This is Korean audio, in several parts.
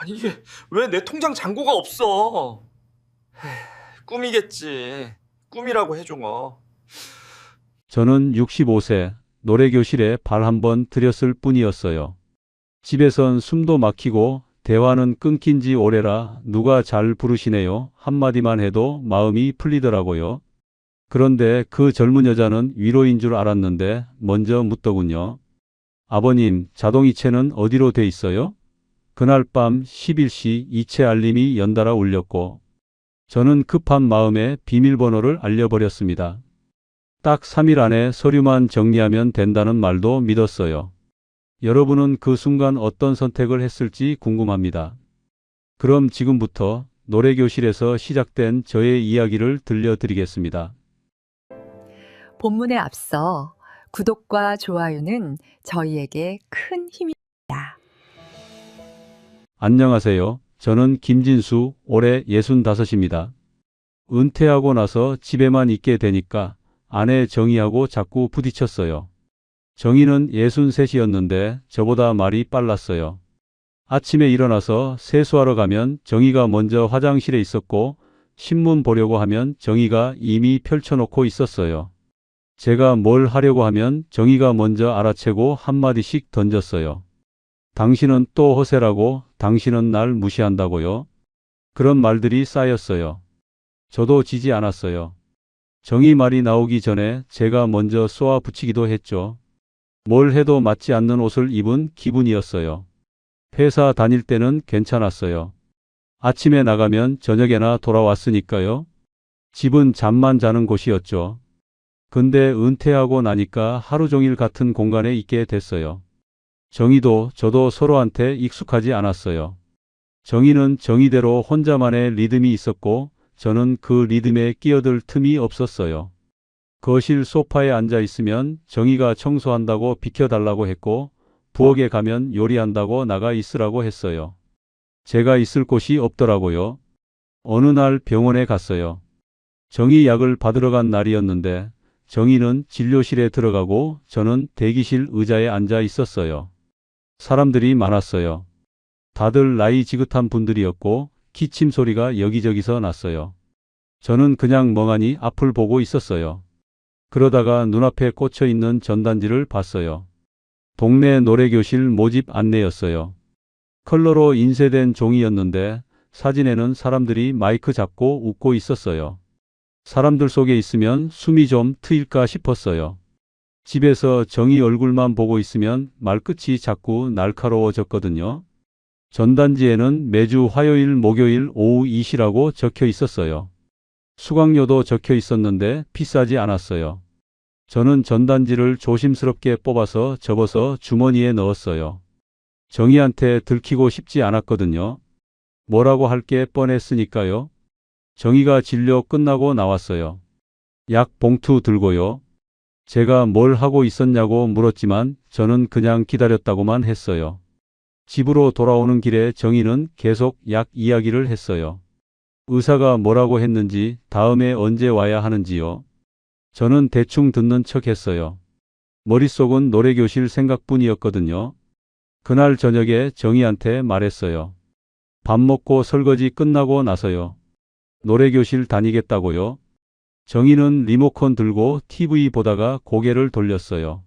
아니, 이게 왜 내 통장 잔고가 없어? 꿈이겠지. 꿈이라고 해줘. 저는 65세 노래교실에 발 한번 들였을 뿐이었어요. 집에선 숨도 막히고 대화는 끊긴 지 오래라 누가 잘 부르시네요 한마디만 해도 마음이 풀리더라고요. 그런데 그 젊은 여자는 위로인 줄 알았는데 먼저 묻더군요. 아버님, 자동이체는 어디로 돼 있어요? 그날 밤 11시 이체 알림이 연달아 울렸고 저는 급한 마음에 비밀번호를 알려버렸습니다. 딱 3일 안에 서류만 정리하면 된다는 말도 믿었어요. 여러분은 그 순간 어떤 선택을 했을지 궁금합니다. 그럼 지금부터 노래교실에서 시작된 저의 이야기를 들려드리겠습니다. 본문에 앞서 구독과 좋아요는 저희에게 큰 힘입니다. 안녕하세요. 저는 김진수, 올해 65입니다. 은퇴하고 나서 집에만 있게 되니까 아내 정희하고 자꾸 부딪혔어요. 정희는 63이었는데 저보다 말이 빨랐어요. 아침에 일어나서 세수하러 가면 정희가 먼저 화장실에 있었고 신문 보려고 하면 정희가 이미 펼쳐놓고 있었어요. 제가 뭘 하려고 하면 정희가 먼저 알아채고 한마디씩 던졌어요. 당신은 또 허세라고, 당신은 날 무시한다고요? 그런 말들이 쌓였어요. 저도 지지 않았어요. 정희 말이 나오기 전에 제가 먼저 쏘아 붙이기도 했죠. 뭘 해도 맞지 않는 옷을 입은 기분이었어요. 회사 다닐 때는 괜찮았어요. 아침에 나가면 저녁에나 돌아왔으니까요. 집은 잠만 자는 곳이었죠. 근데 은퇴하고 나니까 하루 종일 같은 공간에 있게 됐어요. 정희도 저도 서로한테 익숙하지 않았어요. 정희는 정희대로 혼자만의 리듬이 있었고 저는 그 리듬에 끼어들 틈이 없었어요. 거실 소파에 앉아 있으면 정희가 청소한다고 비켜달라고 했고 부엌에 가면 요리한다고 나가 있으라고 했어요. 제가 있을 곳이 없더라고요. 어느 날 병원에 갔어요. 정희 약을 받으러 간 날이었는데 정희는 진료실에 들어가고 저는 대기실 의자에 앉아 있었어요. 사람들이 많았어요. 다들 나이 지긋한 분들이었고 기침 소리가 여기저기서 났어요. 저는 그냥 멍하니 앞을 보고 있었어요. 그러다가 눈앞에 꽂혀 있는 전단지를 봤어요. 동네 노래교실 모집 안내였어요. 컬러로 인쇄된 종이였는데 사진에는 사람들이 마이크 잡고 웃고 있었어요. 사람들 속에 있으면 숨이 좀 트일까 싶었어요. 집에서 정희 얼굴만 보고 있으면 말끝이 자꾸 날카로워졌거든요. 전단지에는 매주 화요일, 목요일 오후 2시라고 적혀 있었어요. 수강료도 적혀 있었는데 비싸지 않았어요. 저는 전단지를 조심스럽게 뽑아서 접어서 주머니에 넣었어요. 정희한테 들키고 싶지 않았거든요. 뭐라고 할 게 뻔했으니까요. 정희가 진료 끝나고 나왔어요. 약 봉투 들고요. 제가 뭘 하고 있었냐고 물었지만 저는 그냥 기다렸다고만 했어요. 집으로 돌아오는 길에 정희는 계속 약 이야기를 했어요. 의사가 뭐라고 했는지, 다음에 언제 와야 하는지요. 저는 대충 듣는 척 했어요. 머릿속은 노래교실 생각뿐이었거든요. 그날 저녁에 정희한테 말했어요. 밥 먹고 설거지 끝나고 나서요. 노래교실 다니겠다고요. 정희는 리모컨 들고 TV 보다가 고개를 돌렸어요.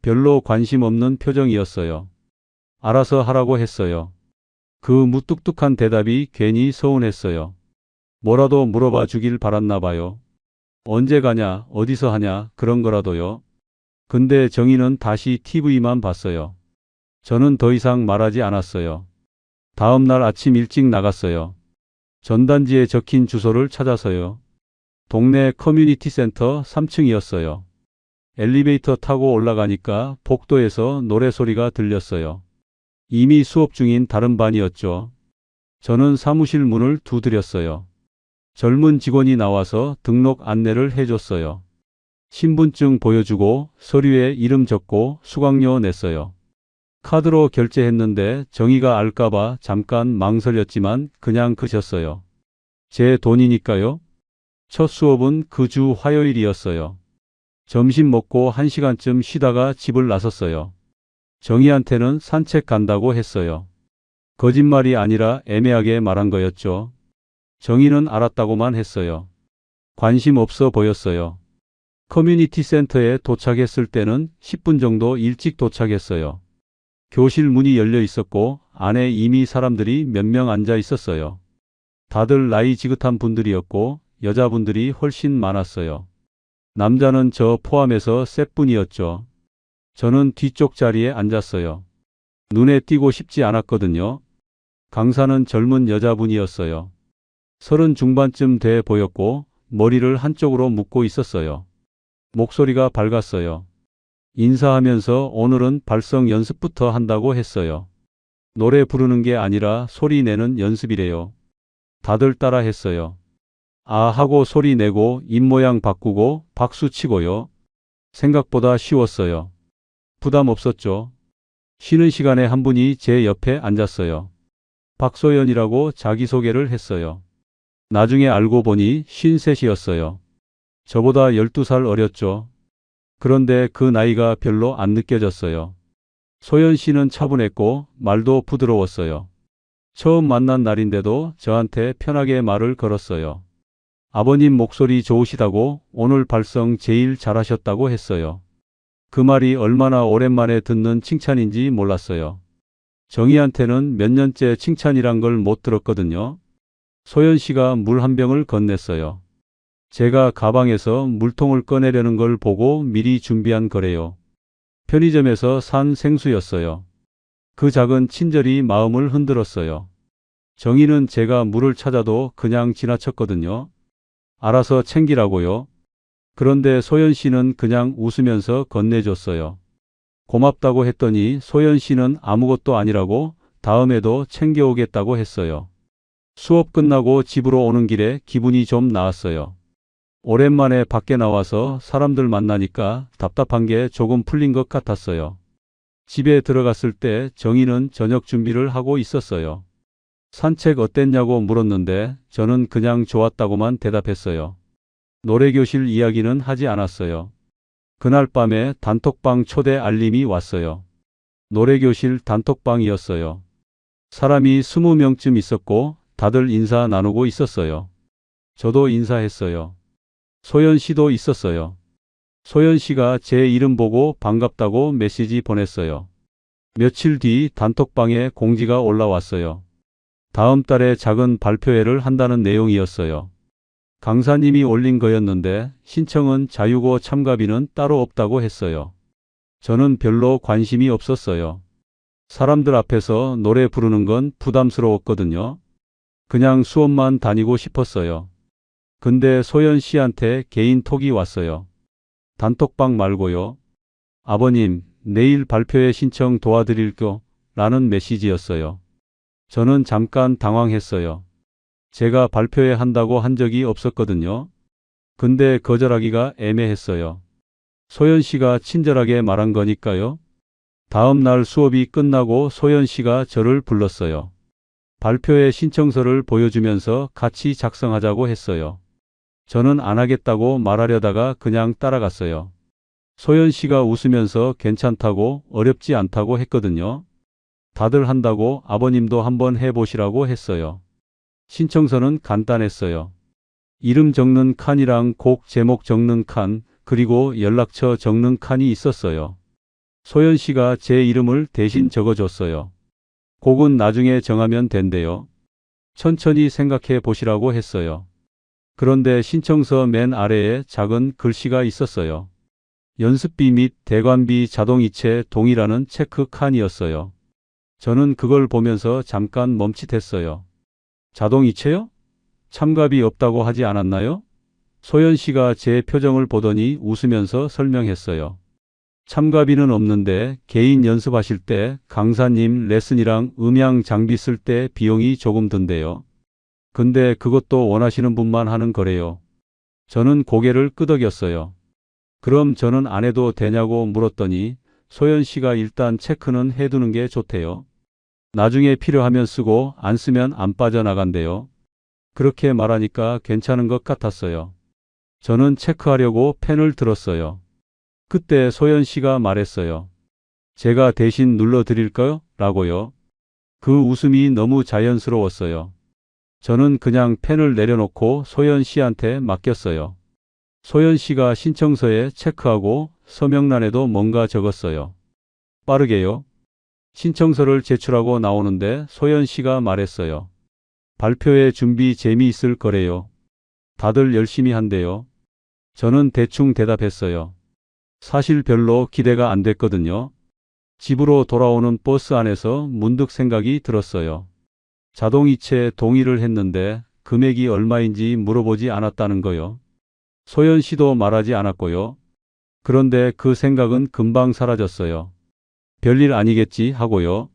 별로 관심 없는 표정이었어요. 알아서 하라고 했어요. 그 무뚝뚝한 대답이 괜히 서운했어요. 뭐라도 물어봐 주길 바랐나 봐요. 언제 가냐, 어디서 하냐, 그런 거라도요. 근데 정희는 다시 TV만 봤어요. 저는 더 이상 말하지 않았어요. 다음 날 아침 일찍 나갔어요. 전단지에 적힌 주소를 찾아서요. 동네 커뮤니티 센터 3층이었어요. 엘리베이터 타고 올라가니까 복도에서 노래소리가 들렸어요. 이미 수업 중인 다른 반이었죠. 저는 사무실 문을 두드렸어요. 젊은 직원이 나와서 등록 안내를 해줬어요. 신분증 보여주고 서류에 이름 적고 수강료 냈어요. 카드로 결제했는데 정희가 알까봐 잠깐 망설였지만 그냥 그셨어요. 제 돈이니까요. 첫 수업은 그 주 화요일이었어요. 점심 먹고 1시간쯤 쉬다가 집을 나섰어요. 정희한테는 산책 간다고 했어요. 거짓말이 아니라 애매하게 말한 거였죠. 정희는 알았다고만 했어요. 관심 없어 보였어요. 커뮤니티 센터에 도착했을 때는 10분 정도 일찍 도착했어요. 교실 문이 열려 있었고 안에 이미 사람들이 몇 명 앉아 있었어요. 다들 나이 지긋한 분들이었고 여자분들이 훨씬 많았어요. 남자는 저 포함해서 셋 분이었죠. 저는 뒤쪽 자리에 앉았어요. 눈에 띄고 싶지 않았거든요. 강사는 젊은 여자분이었어요. 30 중반쯤 돼 보였고 머리를 한쪽으로 묶고 있었어요. 목소리가 밝았어요. 인사하면서 오늘은 발성 연습부터 한다고 했어요. 노래 부르는 게 아니라 소리 내는 연습이래요. 다들 따라 했어요. 아 하고 소리 내고 입모양 바꾸고 박수 치고요. 생각보다 쉬웠어요. 부담 없었죠. 쉬는 시간에 한 분이 제 옆에 앉았어요. 박소연이라고 자기소개를 했어요. 나중에 알고 보니 53이었어요. 저보다 12살 어렸죠. 그런데 그 나이가 별로 안 느껴졌어요. 소연 씨는 차분했고 말도 부드러웠어요. 처음 만난 날인데도 저한테 편하게 말을 걸었어요. 아버님 목소리 좋으시다고 오늘 발성 제일 잘하셨다고 했어요. 그 말이 얼마나 오랜만에 듣는 칭찬인지 몰랐어요. 정희한테는 몇 년째 칭찬이란 걸 못 들었거든요. 소연 씨가 물 한 병을 건넸어요. 제가 가방에서 물통을 꺼내려는 걸 보고 미리 준비한 거래요. 편의점에서 산 생수였어요. 그 작은 친절이 마음을 흔들었어요. 정희는 제가 물을 찾아도 그냥 지나쳤거든요. 알아서 챙기라고요. 그런데 소연 씨는 그냥 웃으면서 건네줬어요. 고맙다고 했더니 소연 씨는 아무것도 아니라고 다음에도 챙겨오겠다고 했어요. 수업 끝나고 집으로 오는 길에 기분이 좀 나았어요. 오랜만에 밖에 나와서 사람들 만나니까 답답한 게 조금 풀린 것 같았어요. 집에 들어갔을 때 정희는 저녁 준비를 하고 있었어요. 산책 어땠냐고 물었는데 저는 그냥 좋았다고만 대답했어요. 노래교실 이야기는 하지 않았어요. 그날 밤에 단톡방 초대 알림이 왔어요. 노래교실 단톡방이었어요. 사람이 20명쯤 있었고 다들 인사 나누고 있었어요. 저도 인사했어요. 소연 씨도 있었어요. 소연 씨가 제 이름 보고 반갑다고 메시지 보냈어요. 며칠 뒤 단톡방에 공지가 올라왔어요. 다음 달에 작은 발표회를 한다는 내용이었어요. 강사님이 올린 거였는데 신청은 자유고 참가비는 따로 없다고 했어요. 저는 별로 관심이 없었어요. 사람들 앞에서 노래 부르는 건 부담스러웠거든요. 그냥 수업만 다니고 싶었어요. 근데 소연 씨한테 개인 톡이 왔어요. 단톡방 말고요. 아버님, 내일 발표회 신청 도와드릴게요. 라는 메시지였어요. 저는 잠깐 당황했어요. 제가 발표회 한다고 한 적이 없었거든요. 근데 거절하기가 애매했어요. 소연 씨가 친절하게 말한 거니까요. 다음 날 수업이 끝나고 소연 씨가 저를 불렀어요. 발표회 신청서를 보여주면서 같이 작성하자고 했어요. 저는 안 하겠다고 말하려다가 그냥 따라갔어요. 소연 씨가 웃으면서 괜찮다고 어렵지 않다고 했거든요. 다들 한다고 아버님도 한번 해보시라고 했어요. 신청서는 간단했어요. 이름 적는 칸이랑 곡 제목 적는 칸, 그리고 연락처 적는 칸이 있었어요. 소연 씨가 제 이름을 대신 적어줬어요. 곡은 나중에 정하면 된대요. 천천히 생각해 보시라고 했어요. 그런데 신청서 맨 아래에 작은 글씨가 있었어요. 연습비 및 대관비 자동이체 동의라는 체크 칸이었어요. 저는 그걸 보면서 잠깐 멈칫했어요. 자동이체요? 참가비 없다고 하지 않았나요? 소연 씨가 제 표정을 보더니 웃으면서 설명했어요. 참가비는 없는데 개인 연습하실 때 강사님 레슨이랑 음향 장비 쓸 때 비용이 조금 든대요. 근데 그것도 원하시는 분만 하는 거래요. 저는 고개를 끄덕였어요. 그럼 저는 안 해도 되냐고 물었더니 소연 씨가 일단 체크는 해두는 게 좋대요. 나중에 필요하면 쓰고 안 쓰면 안 빠져나간대요. 그렇게 말하니까 괜찮은 것 같았어요. 저는 체크하려고 펜을 들었어요. 그때 소연 씨가 말했어요. 제가 대신 눌러드릴까요? 라고요. 그 웃음이 너무 자연스러웠어요. 저는 그냥 펜을 내려놓고 소연 씨한테 맡겼어요. 소연 씨가 신청서에 체크하고 서명란에도 뭔가 적었어요. 빠르게요. 신청서를 제출하고 나오는데 소연 씨가 말했어요. 발표회 준비 재미있을 거래요. 다들 열심히 한대요. 저는 대충 대답했어요. 사실 별로 기대가 안 됐거든요. 집으로 돌아오는 버스 안에서 문득 생각이 들었어요. 자동이체 동의를 했는데 금액이 얼마인지 물어보지 않았다는 거요. 소연 씨도 말하지 않았고요. 그런데 그 생각은 금방 사라졌어요. 별일 아니겠지 하고요.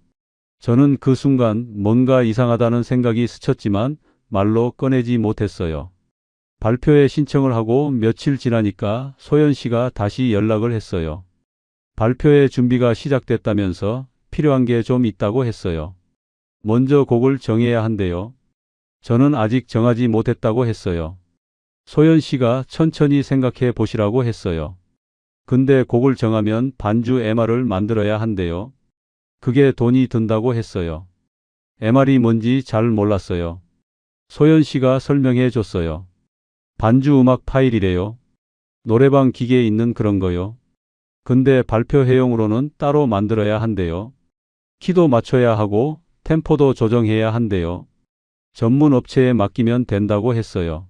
저는 그 순간 뭔가 이상하다는 생각이 스쳤지만 말로 꺼내지 못했어요. 발표회 신청을 하고 며칠 지나니까 소연 씨가 다시 연락을 했어요. 발표회 준비가 시작됐다면서 필요한 게 좀 있다고 했어요. 먼저 곡을 정해야 한대요. 저는 아직 정하지 못했다고 했어요. 소연 씨가 천천히 생각해 보시라고 했어요. 근데 곡을 정하면 반주 MR을 만들어야 한대요. 그게 돈이 든다고 했어요. MR이 뭔지 잘 몰랐어요. 소연 씨가 설명해 줬어요. 반주 음악 파일이래요. 노래방 기계에 있는 그런 거요. 근데 발표회용으로는 따로 만들어야 한대요. 키도 맞춰야 하고 템포도 조정해야 한대요. 전문 업체에 맡기면 된다고 했어요.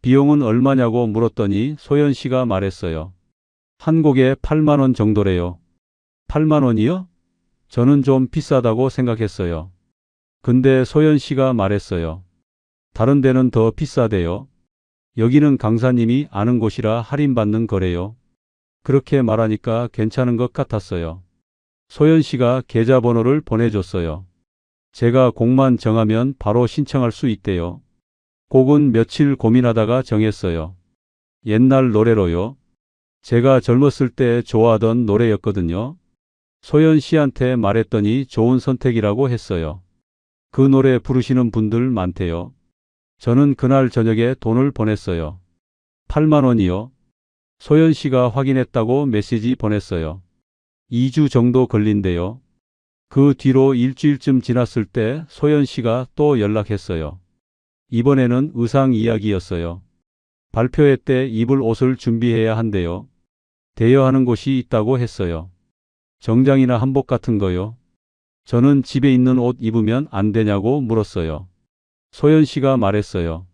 비용은 얼마냐고 물었더니 소연 씨가 말했어요. 한 곡에 8만 원 정도래요. 8만 원이요? 저는 좀 비싸다고 생각했어요. 근데 소연 씨가 말했어요. 다른 데는 더 비싸대요. 여기는 강사님이 아는 곳이라 할인받는 거래요. 그렇게 말하니까 괜찮은 것 같았어요. 소연 씨가 계좌번호를 보내줬어요. 제가 곡만 정하면 바로 신청할 수 있대요. 곡은 며칠 고민하다가 정했어요. 옛날 노래로요. 제가 젊었을 때 좋아하던 노래였거든요. 소연 씨한테 말했더니 좋은 선택이라고 했어요. 그 노래 부르시는 분들 많대요. 저는 그날 저녁에 돈을 보냈어요. 8만 원이요. 소연 씨가 확인했다고 메시지 보냈어요. 2주 정도 걸린대요. 그 뒤로 일주일쯤 지났을 때 소연 씨가 또 연락했어요. 이번에는 의상 이야기였어요. 발표회 때 입을 옷을 준비해야 한대요. 대여하는 곳이 있다고 했어요. 정장이나 한복 같은 거요. 저는 집에 있는 옷 입으면 안 되냐고 물었어요. 소연 씨가 말했어요.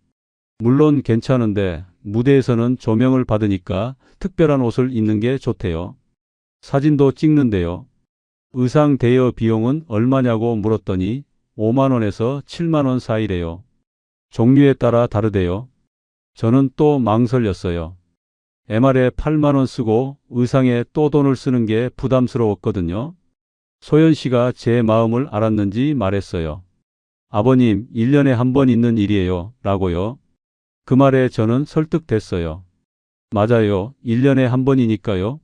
물론 괜찮은데 무대에서는 조명을 받으니까 특별한 옷을 입는 게 좋대요. 사진도 찍는데요. 의상 대여 비용은 얼마냐고 물었더니 5만 원에서 7만 원 사이래요. 종류에 따라 다르대요. 저는 또 망설였어요. MR에 8만 원 쓰고 의상에 또 돈을 쓰는 게 부담스러웠거든요. 소연 씨가 제 마음을 알았는지 말했어요. 아버님, 1년에 한 번 있는 일이에요. 라고요. 그 말에 저는 설득됐어요. 맞아요. 1년에 한 번이니까요.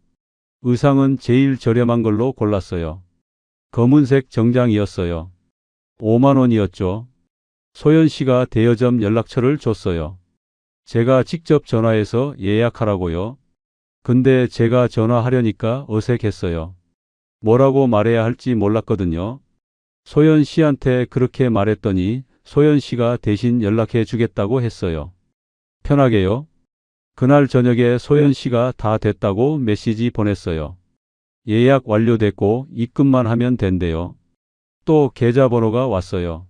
의상은 제일 저렴한 걸로 골랐어요. 검은색 정장이었어요. 5만 원이었죠. 소연 씨가 대여점 연락처를 줬어요. 제가 직접 전화해서 예약하라고요. 근데 제가 전화하려니까 어색했어요. 뭐라고 말해야 할지 몰랐거든요. 소연 씨한테 그렇게 말했더니 소연 씨가 대신 연락해 주겠다고 했어요. 편하게요. 그날 저녁에 소연 씨가 다 됐다고 메시지 보냈어요. 예약 완료됐고 입금만 하면 된대요. 또 계좌번호가 왔어요.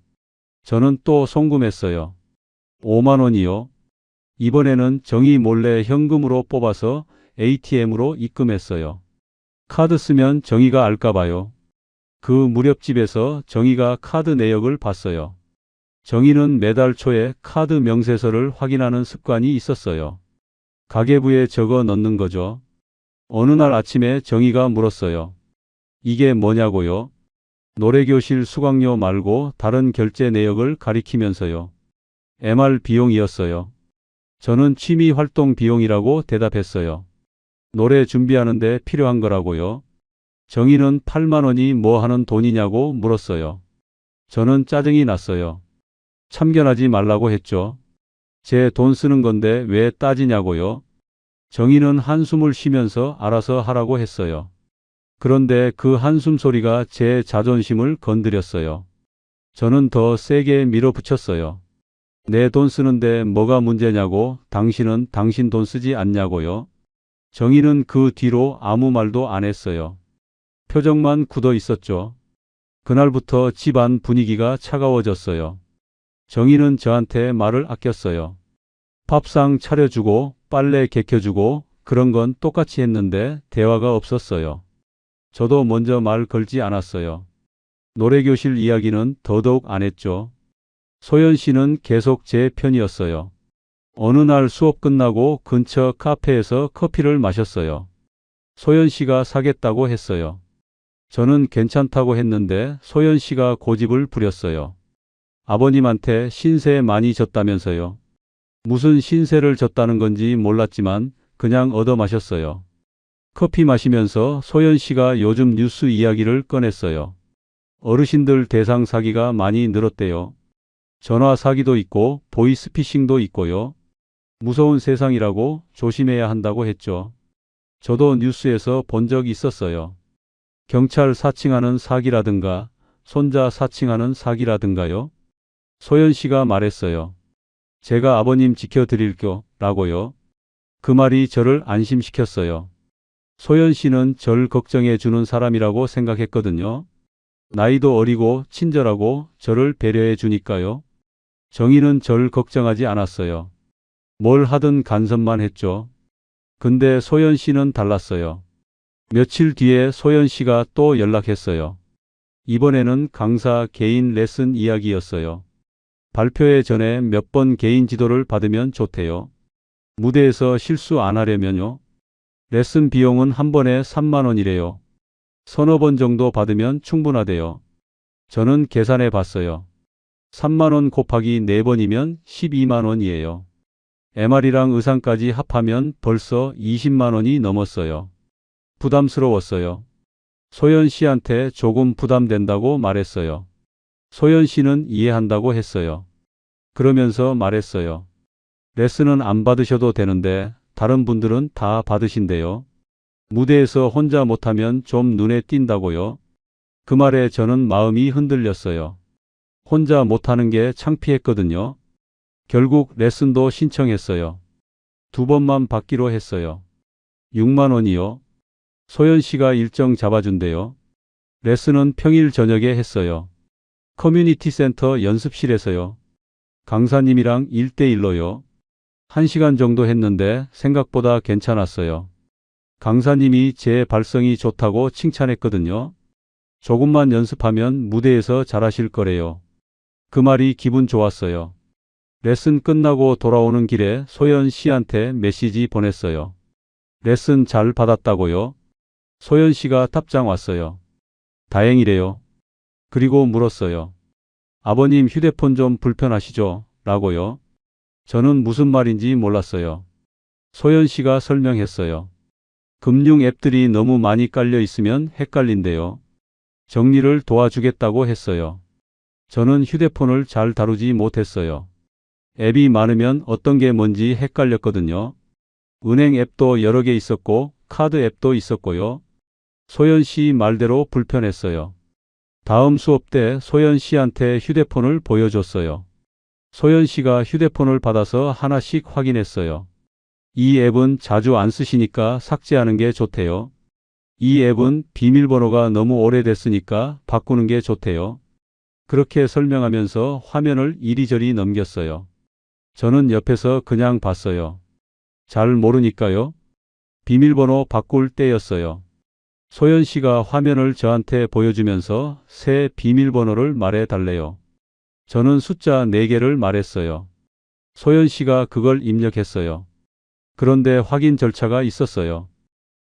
저는 또 송금했어요. 5만 원이요. 이번에는 정희 몰래 현금으로 뽑아서 ATM으로 입금했어요. 카드 쓰면 정희가 알까봐요. 그 무렵집에서 정희가 카드 내역을 봤어요. 정희는 매달 초에 카드 명세서를 확인하는 습관이 있었어요. 가계부에 적어 넣는 거죠. 어느 날 아침에 정희가 물었어요. 이게 뭐냐고요? 노래교실 수강료 말고 다른 결제 내역을 가리키면서요. MR 비용이었어요. 저는 취미 활동 비용이라고 대답했어요. 노래 준비하는데 필요한 거라고요. 정희는 8만 원이 뭐 하는 돈이냐고 물었어요. 저는 짜증이 났어요. 참견하지 말라고 했죠. 제 돈 쓰는 건데 왜 따지냐고요. 정희는 한숨을 쉬면서 알아서 하라고 했어요. 그런데 그 한숨 소리가 제 자존심을 건드렸어요. 저는 더 세게 밀어붙였어요. 내 돈 쓰는데 뭐가 문제냐고, 당신은 당신 돈 쓰지 않냐고요. 정희는 그 뒤로 아무 말도 안 했어요. 표정만 굳어 있었죠. 그날부터 집안 분위기가 차가워졌어요. 정희는 저한테 말을 아꼈어요. 밥상 차려주고 빨래 개켜주고 그런 건 똑같이 했는데 대화가 없었어요. 저도 먼저 말 걸지 않았어요. 노래교실 이야기는 더더욱 안 했죠. 소연 씨는 계속 제 편이었어요. 어느 날 수업 끝나고 근처 카페에서 커피를 마셨어요. 소연 씨가 사겠다고 했어요. 저는 괜찮다고 했는데 소연 씨가 고집을 부렸어요. 아버님한테 신세 많이 졌다면서요. 무슨 신세를 졌다는 건지 몰랐지만 그냥 얻어 마셨어요. 커피 마시면서 소연 씨가 요즘 뉴스 이야기를 꺼냈어요. 어르신들 대상 사기가 많이 늘었대요. 전화 사기도 있고 보이스피싱도 있고요. 무서운 세상이라고 조심해야 한다고 했죠. 저도 뉴스에서 본 적 있었어요. 경찰 사칭하는 사기라든가 손자 사칭하는 사기라든가요. 소연 씨가 말했어요. 제가 아버님 지켜드릴게요 라고요. 그 말이 저를 안심시켰어요. 소연 씨는 절 걱정해 주는 사람이라고 생각했거든요. 나이도 어리고 친절하고 저를 배려해 주니까요. 정희는 절 걱정하지 않았어요. 뭘 하든 간섭만 했죠. 근데 소연 씨는 달랐어요. 며칠 뒤에 소연 씨가 또 연락했어요. 이번에는 강사 개인 레슨 이야기였어요. 발표회 전에 몇 번 개인 지도를 받으면 좋대요. 무대에서 실수 안 하려면요. 레슨 비용은 한 번에 3만 원이래요. 서너 번 정도 받으면 충분하대요. 저는 계산해 봤어요. 3만 원 곱하기 4번이면 12만 원이에요. MR이랑 의상까지 합하면 벌써 20만 원이 넘었어요. 부담스러웠어요. 소연 씨한테 조금 부담된다고 말했어요. 소연 씨는 이해한다고 했어요. 그러면서 말했어요. 레슨은 안 받으셔도 되는데 다른 분들은 다 받으신대요. 무대에서 혼자 못하면 좀 눈에 띈다고요. 그 말에 저는 마음이 흔들렸어요. 혼자 못하는 게 창피했거든요. 결국 레슨도 신청했어요. 2번만 받기로 했어요. 6만 원이요. 소연 씨가 일정 잡아준대요. 레슨은 평일 저녁에 했어요. 커뮤니티 센터 연습실에서요. 강사님이랑 1대1로요. 1시간 정도 했는데 생각보다 괜찮았어요. 강사님이 제 발성이 좋다고 칭찬했거든요. 조금만 연습하면 무대에서 잘하실 거래요. 그 말이 기분 좋았어요. 레슨 끝나고 돌아오는 길에 소연 씨한테 메시지 보냈어요. 레슨 잘 받았다고요? 소연 씨가 답장 왔어요. 다행이래요. 그리고 물었어요. 아버님 휴대폰 좀 불편하시죠? 라고요. 저는 무슨 말인지 몰랐어요. 소연 씨가 설명했어요. 금융 앱들이 너무 많이 깔려 있으면 헷갈린대요. 정리를 도와주겠다고 했어요. 저는 휴대폰을 잘 다루지 못했어요. 앱이 많으면 어떤 게 뭔지 헷갈렸거든요. 은행 앱도 여러 개 있었고 카드 앱도 있었고요. 소연 씨 말대로 불편했어요. 다음 수업 때 소연 씨한테 휴대폰을 보여줬어요. 소연 씨가 휴대폰을 받아서 하나씩 확인했어요. 이 앱은 자주 안 쓰시니까 삭제하는 게 좋대요. 이 앱은 비밀번호가 너무 오래됐으니까 바꾸는 게 좋대요. 그렇게 설명하면서 화면을 이리저리 넘겼어요. 저는 옆에서 그냥 봤어요. 잘 모르니까요. 비밀번호 바꿀 때였어요. 소연 씨가 화면을 저한테 보여주면서 새 비밀번호를 말해달래요. 저는 숫자 4개를 말했어요. 소연 씨가 그걸 입력했어요. 그런데 확인 절차가 있었어요.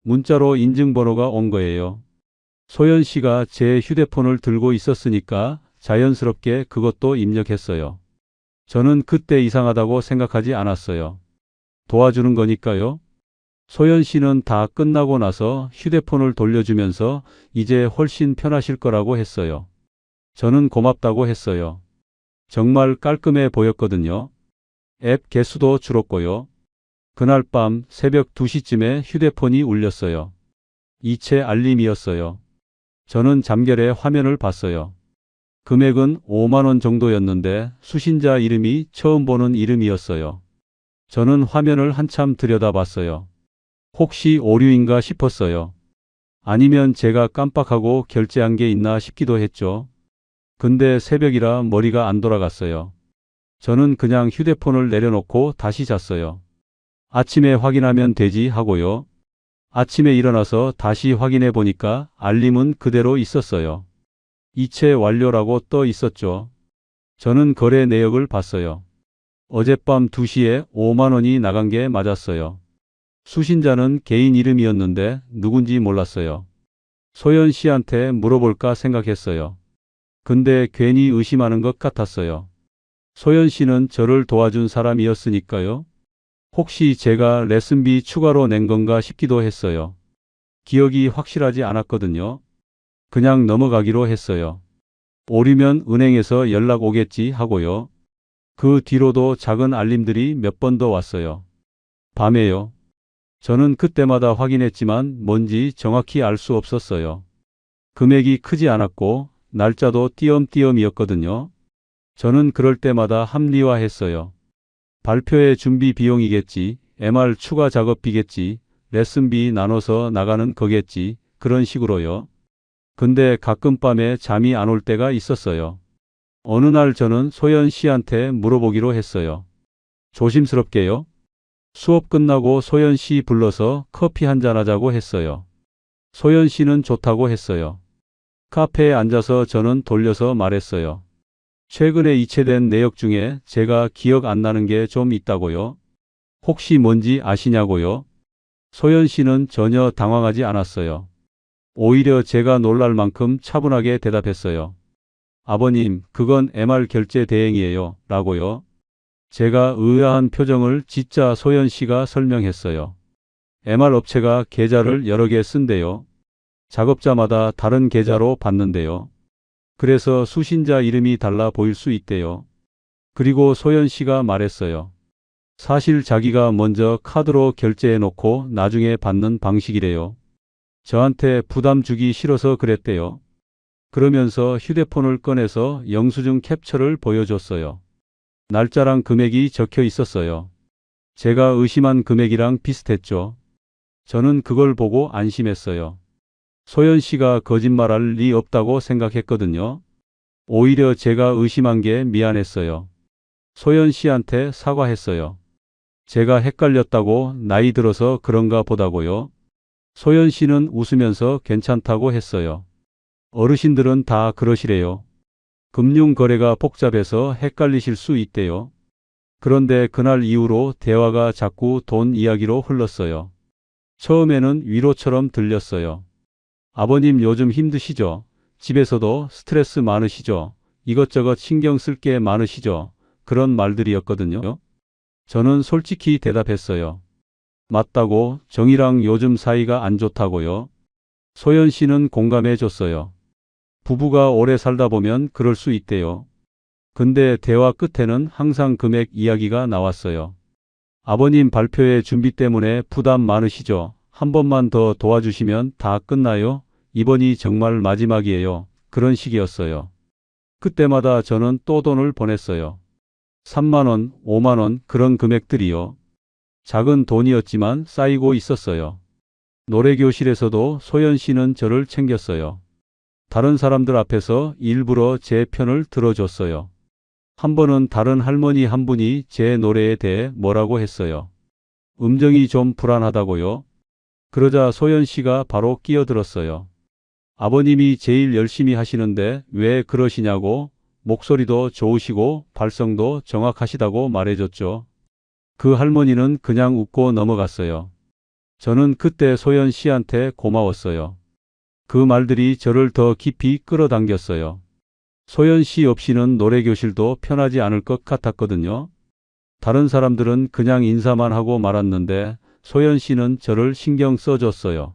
문자로 인증번호가 온 거예요. 소연 씨가 제 휴대폰을 들고 있었으니까 자연스럽게 그것도 입력했어요. 저는 그때 이상하다고 생각하지 않았어요. 도와주는 거니까요. 소연 씨는 다 끝나고 나서 휴대폰을 돌려주면서 이제 훨씬 편하실 거라고 했어요. 저는 고맙다고 했어요. 정말 깔끔해 보였거든요. 앱 개수도 줄었고요. 그날 밤 새벽 2시쯤에 휴대폰이 울렸어요. 이체 알림이었어요. 저는 잠결에 화면을 봤어요. 금액은 5만 원 정도였는데 수신자 이름이 처음 보는 이름이었어요. 저는 화면을 한참 들여다봤어요. 혹시 오류인가 싶었어요. 아니면 제가 깜빡하고 결제한 게 있나 싶기도 했죠. 근데 새벽이라 머리가 안 돌아갔어요. 저는 그냥 휴대폰을 내려놓고 다시 잤어요. 아침에 확인하면 되지 하고요. 아침에 일어나서 다시 확인해 보니까 알림은 그대로 있었어요. 이체 완료라고 떠 있었죠. 저는 거래 내역을 봤어요. 어젯밤 2시에 5만 원이 나간 게 맞았어요. 수신자는 개인 이름이었는데 누군지 몰랐어요. 소연 씨한테 물어볼까 생각했어요. 근데 괜히 의심하는 것 같았어요. 소연 씨는 저를 도와준 사람이었으니까요. 혹시 제가 레슨비 추가로 낸 건가 싶기도 했어요. 기억이 확실하지 않았거든요. 그냥 넘어가기로 했어요. 오류면 은행에서 연락 오겠지 하고요. 그 뒤로도 작은 알림들이 몇 번 더 왔어요. 밤에요. 저는 그때마다 확인했지만 뭔지 정확히 알 수 없었어요. 금액이 크지 않았고 날짜도 띄엄띄엄이었거든요. 저는 그럴 때마다 합리화했어요. 발표회 준비 비용이겠지, MR 추가 작업비겠지, 레슨비 나눠서 나가는 거겠지, 그런 식으로요. 근데 가끔 밤에 잠이 안 올 때가 있었어요. 어느 날 저는 소연 씨한테 물어보기로 했어요. 조심스럽게요. 수업 끝나고 소연 씨 불러서 커피 한잔 하자고 했어요. 소연 씨는 좋다고 했어요. 카페에 앉아서 저는 돌려서 말했어요. 최근에 이체된 내역 중에 제가 기억 안 나는 게 좀 있다고요. 혹시 뭔지 아시냐고요. 소연 씨는 전혀 당황하지 않았어요. 오히려 제가 놀랄 만큼 차분하게 대답했어요. 아버님, 그건 MR 결제 대행이에요. 라고요. 제가 의아한 표정을 짓자 소연 씨가 설명했어요. MR 업체가 계좌를 여러 개 쓴대요. 작업자마다 다른 계좌로 받는데요. 그래서 수신자 이름이 달라 보일 수 있대요. 그리고 소연 씨가 말했어요. 사실 자기가 먼저 카드로 결제해 놓고 나중에 받는 방식이래요. 저한테 부담 주기 싫어서 그랬대요. 그러면서 휴대폰을 꺼내서 영수증 캡처를 보여줬어요. 날짜랑 금액이 적혀 있었어요. 제가 의심한 금액이랑 비슷했죠. 저는 그걸 보고 안심했어요. 소연 씨가 거짓말할 리 없다고 생각했거든요. 오히려 제가 의심한 게 미안했어요. 소연 씨한테 사과했어요. 제가 헷갈렸다고 나이 들어서 그런가 보다고요. 소연 씨는 웃으면서 괜찮다고 했어요. 어르신들은 다 그러시래요. 금융 거래가 복잡해서 헷갈리실 수 있대요. 그런데 그날 이후로 대화가 자꾸 돈 이야기로 흘렀어요. 처음에는 위로처럼 들렸어요. 아버님 요즘 힘드시죠? 집에서도 스트레스 많으시죠? 이것저것 신경 쓸 게 많으시죠? 그런 말들이었거든요. 저는 솔직히 대답했어요. 맞다고, 정이랑 요즘 사이가 안 좋다고요. 소연 씨는 공감해 줬어요. 부부가 오래 살다 보면 그럴 수 있대요. 근데 대화 끝에는 항상 금액 이야기가 나왔어요. 아버님 발표회 준비 때문에 부담 많으시죠? 한 번만 더 도와주시면 다 끝나요? 이번이 정말 마지막이에요. 그런 식이었어요. 그때마다 저는 또 돈을 보냈어요. 3만 원, 5만 원 그런 금액들이요. 작은 돈이었지만 쌓이고 있었어요. 노래교실에서도 소연 씨는 저를 챙겼어요. 다른 사람들 앞에서 일부러 제 편을 들어줬어요. 한 번은 다른 할머니 한 분이 제 노래에 대해 뭐라고 했어요. 음정이 좀 불안하다고요. 그러자 소연 씨가 바로 끼어들었어요. 아버님이 제일 열심히 하시는데 왜 그러시냐고, 목소리도 좋으시고 발성도 정확하시다고 말해줬죠. 그 할머니는 그냥 웃고 넘어갔어요. 저는 그때 소연 씨한테 고마웠어요. 그 말들이 저를 더 깊이 끌어당겼어요. 소연 씨 없이는 노래교실도 편하지 않을 것 같았거든요. 다른 사람들은 그냥 인사만 하고 말았는데 소연 씨는 저를 신경 써줬어요.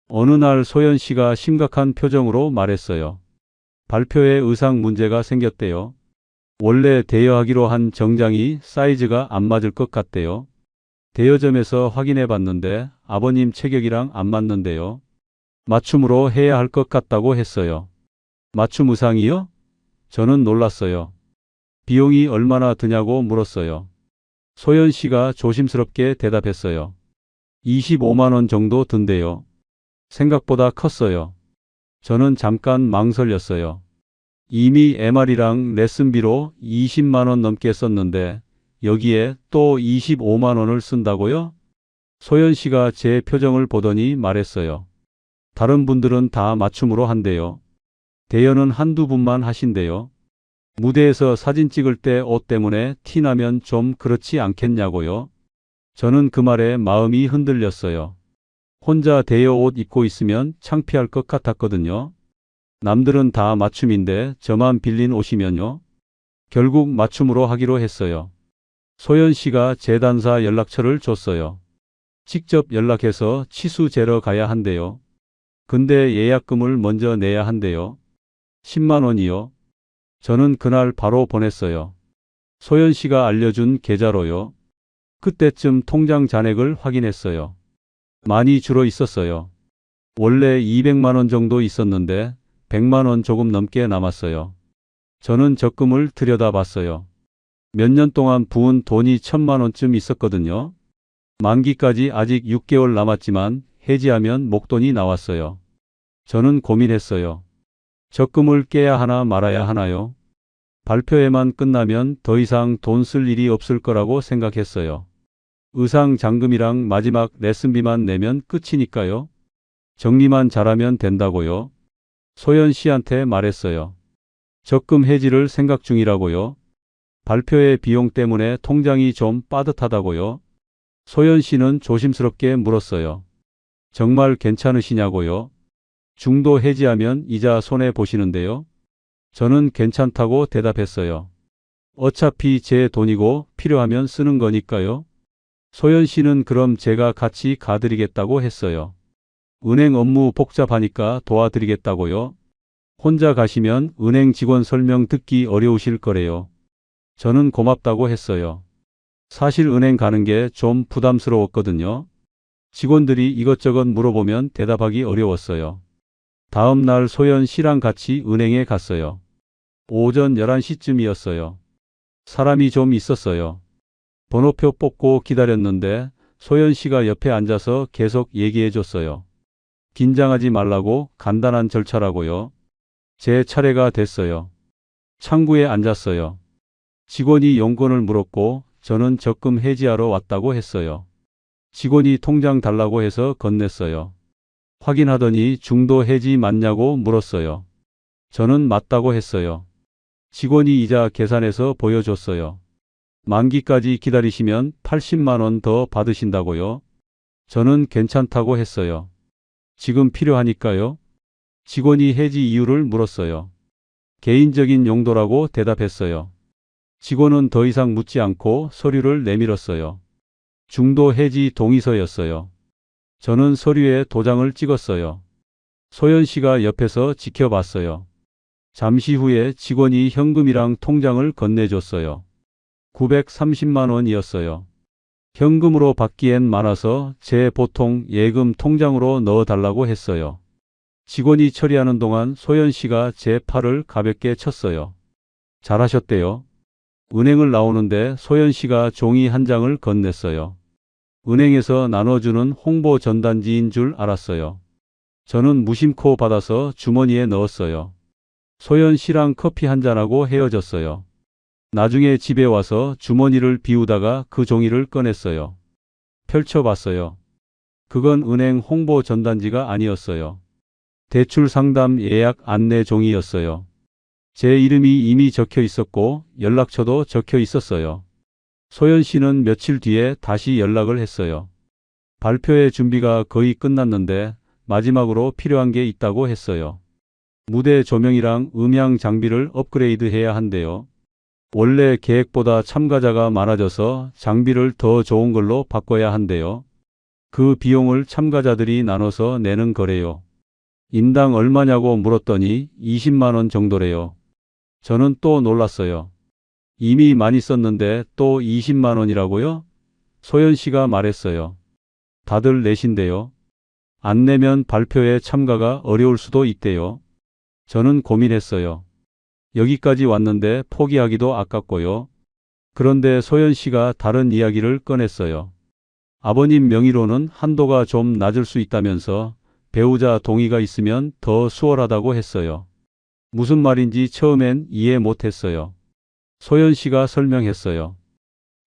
어느 날 소연 씨가 심각한 표정으로 말했어요. 발표회 의상 문제가 생겼대요. 원래 대여하기로 한 정장이 사이즈가 안 맞을 것 같대요. 대여점에서 확인해 봤는데 아버님 체격이랑 안 맞는데요. 맞춤으로 해야 할 것 같다고 했어요. 맞춤 의상이요? 저는 놀랐어요. 비용이 얼마나 드냐고 물었어요. 소연 씨가 조심스럽게 대답했어요. 25만 원 정도 든대요. 생각보다 컸어요. 저는 잠깐 망설였어요. 이미 MR이랑 레슨비로 20만 원 넘게 썼는데 여기에 또 25만 원을 쓴다고요? 소연 씨가 제 표정을 보더니 말했어요. 다른 분들은 다 맞춤으로 한대요. 대여는 한두 분만 하신대요. 무대에서 사진 찍을 때 옷 때문에 티 나면 좀 그렇지 않겠냐고요? 저는 그 말에 마음이 흔들렸어요. 혼자 대여 옷 입고 있으면 창피할 것 같았거든요. 남들은 다 맞춤인데 저만 빌린 옷이면요. 결국 맞춤으로 하기로 했어요. 소연 씨가 재단사 연락처를 줬어요. 직접 연락해서 치수 재러 가야 한대요. 근데 예약금을 먼저 내야 한대요. 10만 원이요. 저는 그날 바로 보냈어요. 소연 씨가 알려준 계좌로요. 그때쯤 통장 잔액을 확인했어요. 많이 줄어 있었어요. 원래 200만 원 정도 있었는데 100만 원 조금 넘게 남았어요. 저는 적금을 들여다봤어요. 몇 년 동안 부은 돈이 1,000만 원쯤 있었거든요. 만기까지 아직 6개월 남았지만 해지하면 목돈이 나왔어요. 저는 고민했어요. 적금을 깨야 하나 말아야 하나요? 발표회만 끝나면 더 이상 돈 쓸 일이 없을 거라고 생각했어요. 의상 장금이랑 마지막 레슨비만 내면 끝이니까요. 정리만 잘하면 된다고요. 소연 씨한테 말했어요. 적금 해지를 생각 중이라고요. 발표회 비용 때문에 통장이 좀 빠듯하다고요. 소연 씨는 조심스럽게 물었어요. 정말 괜찮으시냐고요? 중도 해지하면 이자 손해 보시는데요. 저는 괜찮다고 대답했어요. 어차피 제 돈이고 필요하면 쓰는 거니까요. 소연 씨는 그럼 제가 같이 가드리겠다고 했어요. 은행 업무 복잡하니까 도와드리겠다고요. 혼자 가시면 은행 직원 설명 듣기 어려우실 거래요. 저는 고맙다고 했어요. 사실 은행 가는 게 좀 부담스러웠거든요. 직원들이 이것저것 물어보면 대답하기 어려웠어요. 다음 날 소연 씨랑 같이 은행에 갔어요. 오전 11시쯤이었어요. 사람이 좀 있었어요. 번호표 뽑고 기다렸는데 소연 씨가 옆에 앉아서 계속 얘기해 줬어요. 긴장하지 말라고, 간단한 절차라고요. 제 차례가 됐어요. 창구에 앉았어요. 직원이 용건을 물었고 저는 적금 해지하러 왔다고 했어요. 직원이 통장 달라고 해서 건넸어요. 확인하더니 중도 해지 맞냐고 물었어요. 저는 맞다고 했어요. 직원이 이자 계산해서 보여줬어요. 만기까지 기다리시면 80만 원 더 받으신다고요. 저는 괜찮다고 했어요. 지금 필요하니까요. 직원이 해지 이유를 물었어요. 개인적인 용도라고 대답했어요. 직원은 더 이상 묻지 않고 서류를 내밀었어요. 중도 해지 동의서였어요. 저는 서류에 도장을 찍었어요. 소연 씨가 옆에서 지켜봤어요. 잠시 후에 직원이 현금이랑 통장을 건네줬어요. 930만 원이었어요. 현금으로 받기엔 많아서 제 보통 예금 통장으로 넣어달라고 했어요. 직원이 처리하는 동안 소연 씨가 제 팔을 가볍게 쳤어요. 잘하셨대요. 은행을 나오는데 소연 씨가 종이 한 장을 건넸어요. 은행에서 나눠주는 홍보 전단지인 줄 알았어요. 저는 무심코 받아서 주머니에 넣었어요. 소연 씨랑 커피 한 잔하고 헤어졌어요. 나중에 집에 와서 주머니를 비우다가 그 종이를 꺼냈어요. 펼쳐봤어요. 그건 은행 홍보 전단지가 아니었어요. 대출 상담 예약 안내 종이였어요. 제 이름이 이미 적혀 있었고 연락처도 적혀 있었어요. 소연 씨는 며칠 뒤에 다시 연락을 했어요. 발표회 준비가 거의 끝났는데 마지막으로 필요한 게 있다고 했어요. 무대 조명이랑 음향 장비를 업그레이드 해야 한대요. 원래 계획보다 참가자가 많아져서 장비를 더 좋은 걸로 바꿔야 한대요. 그 비용을 참가자들이 나눠서 내는 거래요. 인당 얼마냐고 물었더니 20만 원 정도래요. 저는 또 놀랐어요. 이미 많이 썼는데 또 20만 원이라고요? 소연 씨가 말했어요. 다들 내신대요. 안 내면 발표에 참가가 어려울 수도 있대요. 저는 고민했어요. 여기까지 왔는데 포기하기도 아깝고요. 그런데 소연 씨가 다른 이야기를 꺼냈어요. 아버님 명의로는 한도가 좀 낮을 수 있다면서 배우자 동의가 있으면 더 수월하다고 했어요. 무슨 말인지 처음엔 이해 못했어요. 소연 씨가 설명했어요.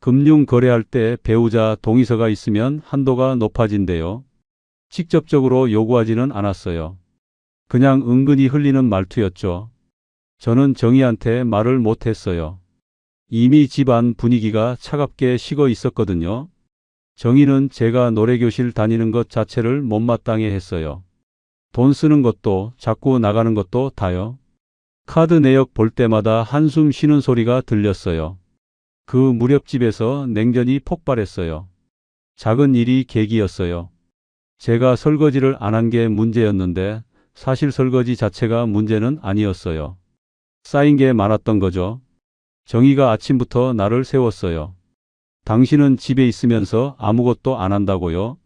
금융 거래할 때 배우자 동의서가 있으면 한도가 높아진대요. 직접적으로 요구하지는 않았어요. 그냥 은근히 흘리는 말투였죠. 저는 정희한테 말을 못했어요. 이미 집안 분위기가 차갑게 식어 있었거든요. 정희는 제가 노래교실 다니는 것 자체를 못마땅해 했어요. 돈 쓰는 것도 자꾸 나가는 것도 다요. 카드 내역 볼 때마다 한숨 쉬는 소리가 들렸어요. 그 무렵 집에서 냉전이 폭발했어요. 작은 일이 계기였어요. 제가 설거지를 안 한 게 문제였는데 사실 설거지 자체가 문제는 아니었어요. 쌓인 게 많았던 거죠. 정희가 아침부터 나를 세웠어요. 당신은 집에 있으면서 아무것도 안 한다고요?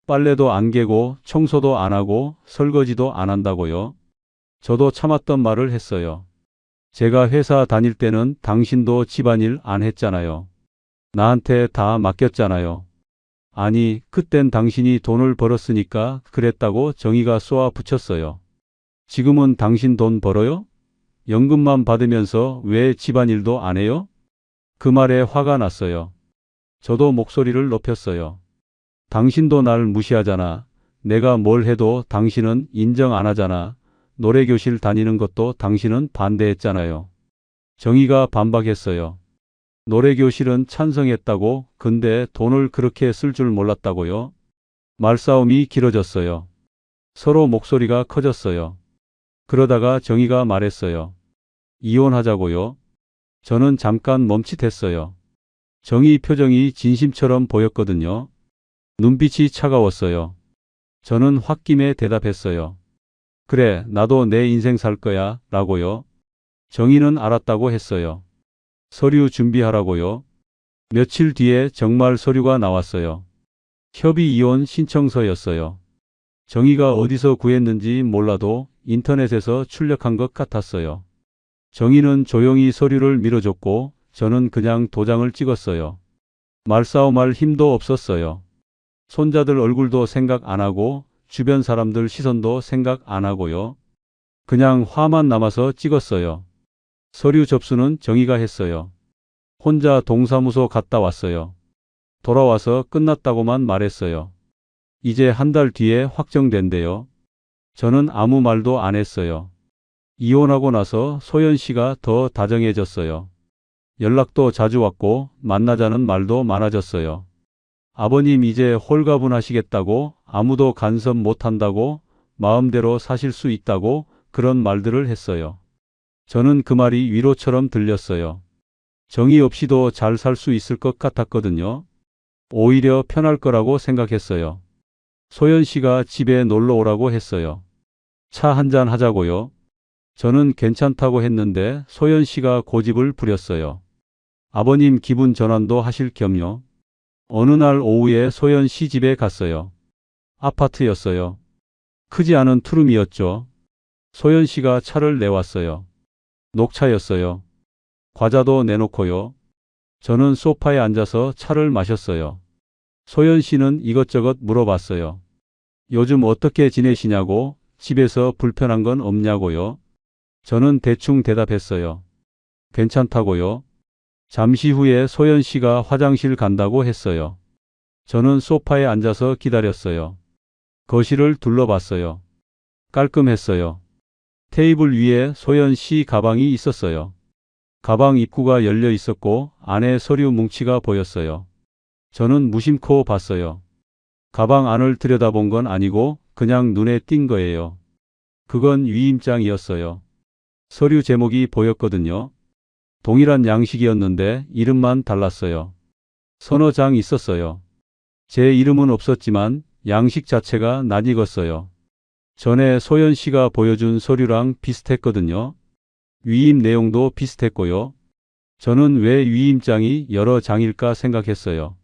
빨래도 안 개고 청소도 안 하고 설거지도 안 한다고요? 저도 참았던 말을 했어요. 제가 회사 다닐 때는 당신도 집안일 안 했잖아요. 나한테 다 맡겼잖아요. 아니, 그땐 당신이 돈을 벌었으니까 그랬다고 정의가 쏘아 붙였어요. 지금은 당신 돈 벌어요? 연금만 받으면서 왜 집안일도 안 해요? 그 말에 화가 났어요. 저도 목소리를 높였어요. 당신도 날 무시하잖아. 내가 뭘 해도 당신은 인정 안 하잖아. 노래교실 다니는 것도 당신은 반대했잖아요. 정의가 반박했어요. 노래교실은 찬성했다고, 근데 돈을 그렇게 쓸 줄 몰랐다고요? 말싸움이 길어졌어요. 서로 목소리가 커졌어요. 그러다가 정의가 말했어요. 이혼하자고요? 저는 잠깐 멈칫했어요. 정의 표정이 진심처럼 보였거든요. 눈빛이 차가웠어요. 저는 홧김에 대답했어요. 그래, 나도 내 인생 살 거야, 라고요. 정의는 알았다고 했어요. 서류 준비하라고요. 며칠 뒤에 정말 서류가 나왔어요. 협의 이혼 신청서였어요. 정의가 어디서 구했는지 몰라도 인터넷에서 출력한 것 같았어요. 정의는 조용히 서류를 밀어줬고 저는 그냥 도장을 찍었어요. 말싸움할 힘도 없었어요. 손자들 얼굴도 생각 안 하고 주변 사람들 시선도 생각 안 하고요. 그냥 화만 남아서 찍었어요. 서류 접수는 정의가 했어요. 혼자 동사무소 갔다 왔어요. 돌아와서 끝났다고만 말했어요. 이제 한 달 뒤에 확정된대요. 저는 아무 말도 안 했어요. 이혼하고 나서 소연 씨가 더 다정해졌어요. 연락도 자주 왔고 만나자는 말도 많아졌어요. 아버님 이제 홀가분하시겠다고, 아무도 간섭 못한다고, 마음대로 사실 수 있다고 그런 말들을 했어요. 저는 그 말이 위로처럼 들렸어요. 정의 없이도 잘 살 수 있을 것 같았거든요. 오히려 편할 거라고 생각했어요. 소연 씨가 집에 놀러 오라고 했어요. 차 한잔 하자고요. 저는 괜찮다고 했는데 소연 씨가 고집을 부렸어요. 아버님 기분 전환도 하실 겸요. 어느 날 오후에 소연 씨 집에 갔어요. 아파트였어요. 크지 않은 투룸이었죠. 소연 씨가 차를 내왔어요. 녹차였어요. 과자도 내놓고요. 저는 소파에 앉아서 차를 마셨어요. 소연 씨는 이것저것 물어봤어요. 요즘 어떻게 지내시냐고, 집에서 불편한 건 없냐고요. 저는 대충 대답했어요. 괜찮다고요. 잠시 후에 소연 씨가 화장실 간다고 했어요. 저는 소파에 앉아서 기다렸어요. 거실을 둘러봤어요. 깔끔했어요. 테이블 위에 소연 씨 가방이 있었어요. 가방 입구가 열려 있었고 안에 서류 뭉치가 보였어요. 저는 무심코 봤어요. 가방 안을 들여다본 건 아니고 그냥 눈에 띈 거예요. 그건 위임장이었어요. 서류 제목이 보였거든요. 동일한 양식이었는데 이름만 달랐어요. 서너 장 있었어요. 제 이름은 없었지만 양식 자체가 낯익었어요. 전에 소연 씨가 보여준 서류랑 비슷했거든요. 위임 내용도 비슷했고요. 저는 왜 위임장이 여러 장일까 생각했어요.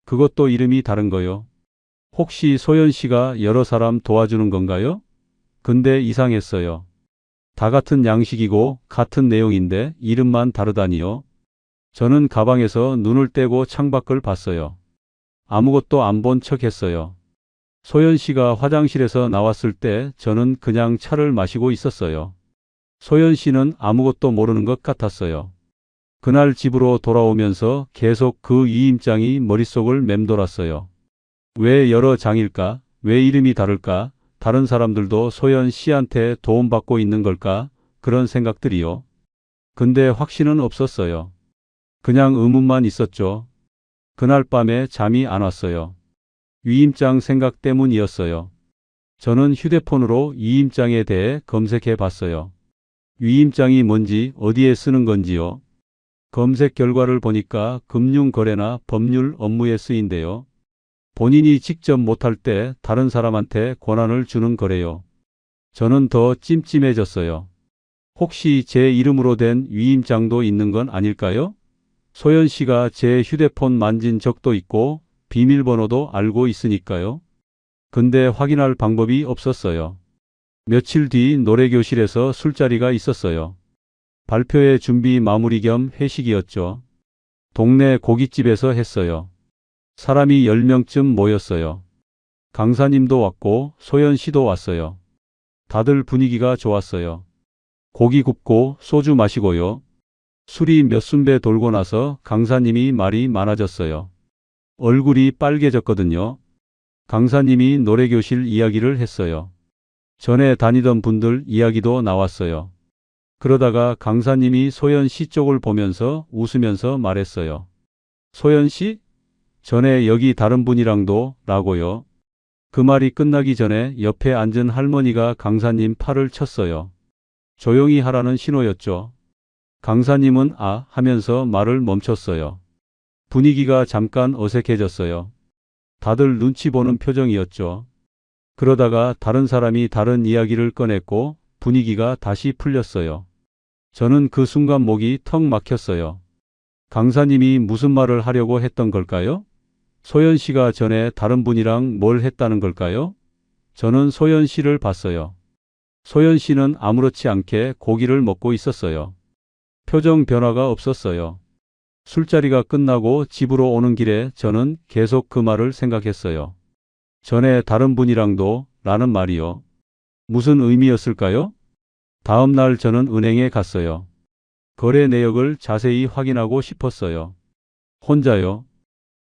그것도 이름이 다른 거요. 혹시 소연 씨가 여러 사람 도와주는 건가요? 근데 이상했어요. 다 같은 양식이고 같은 내용인데 이름만 다르다니요. 저는 가방에서 눈을 떼고 창밖을 봤어요. 아무것도 안 본 척 했어요. 소연 씨가 화장실에서 나왔을 때 저는 그냥 차를 마시고 있었어요. 소연 씨는 아무것도 모르는 것 같았어요. 그날 집으로 돌아오면서 계속 그 위임장이 머릿속을 맴돌았어요. 왜 여러 장일까? 왜 이름이 다를까? 다른 사람들도 소연 씨한테 도움받고 있는 걸까? 그런 생각들이요. 근데 확신은 없었어요. 그냥 의문만 있었죠. 그날 밤에 잠이 안 왔어요. 위임장 생각 때문이었어요. 저는 휴대폰으로 위임장에 대해 검색해 봤어요. 위임장이 뭔지 어디에 쓰는 건지요. 검색 결과를 보니까 금융거래나 법률 업무에 쓰인대요. 본인이 직접 못할 때 다른 사람한테 권한을 주는 거래요. 저는 더 찜찜해졌어요. 혹시 제 이름으로 된 위임장도 있는 건 아닐까요? 소연 씨가 제 휴대폰 만진 적도 있고 비밀번호도 알고 있으니까요. 근데 확인할 방법이 없었어요. 며칠 뒤 노래교실에서 술자리가 있었어요. 발표회 준비 마무리 겸 회식이었죠. 동네 고깃집에서 했어요. 사람이 10명쯤 모였어요. 강사님도 왔고 소연 씨도 왔어요. 다들 분위기가 좋았어요. 고기 굽고 소주 마시고요. 술이 몇 순배 돌고 나서 강사님이 말이 많아졌어요. 얼굴이 빨개졌거든요. 강사님이 노래교실 이야기를 했어요. 전에 다니던 분들 이야기도 나왔어요. 그러다가 강사님이 소연 씨 쪽을 보면서 웃으면서 말했어요. 소연 씨? 전에 여기 다른 분이랑도 라고요. 그 말이 끝나기 전에 옆에 앉은 할머니가 강사님 팔을 쳤어요. 조용히 하라는 신호였죠. 강사님은 아 하면서 말을 멈췄어요. 분위기가 잠깐 어색해졌어요. 다들 눈치 보는 표정이었죠. 그러다가 다른 사람이 다른 이야기를 꺼냈고 분위기가 다시 풀렸어요. 저는 그 순간 목이 턱 막혔어요. 강사님이 무슨 말을 하려고 했던 걸까요? 소연 씨가 전에 다른 분이랑 뭘 했다는 걸까요? 저는 소연 씨를 봤어요. 소연 씨는 아무렇지 않게 고기를 먹고 있었어요. 표정 변화가 없었어요. 술자리가 끝나고 집으로 오는 길에 저는 계속 그 말을 생각했어요. 전에 다른 분이랑도 라는 말이요. 무슨 의미였을까요? 다음 날 저는 은행에 갔어요. 거래 내역을 자세히 확인하고 싶었어요. 혼자요.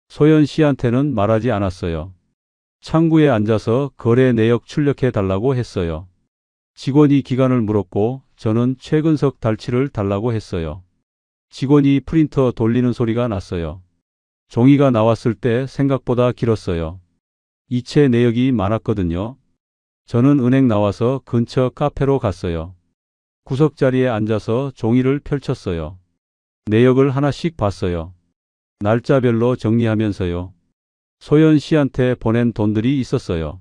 소연 씨한테는 말하지 않았어요. 창구에 앉아서 거래 내역 출력해 달라고 했어요. 직원이 기간을 물었고 저는 최근석 달치를 달라고 했어요. 직원이 프린터 돌리는 소리가 났어요. 종이가 나왔을 때 생각보다 길었어요. 이체 내역이 많았거든요. 저는 은행 나와서 근처 카페로 갔어요. 구석자리에 앉아서 종이를 펼쳤어요. 내역을 하나씩 봤어요. 날짜별로 정리하면서요. 소연 씨한테 보낸 돈들이 있었어요.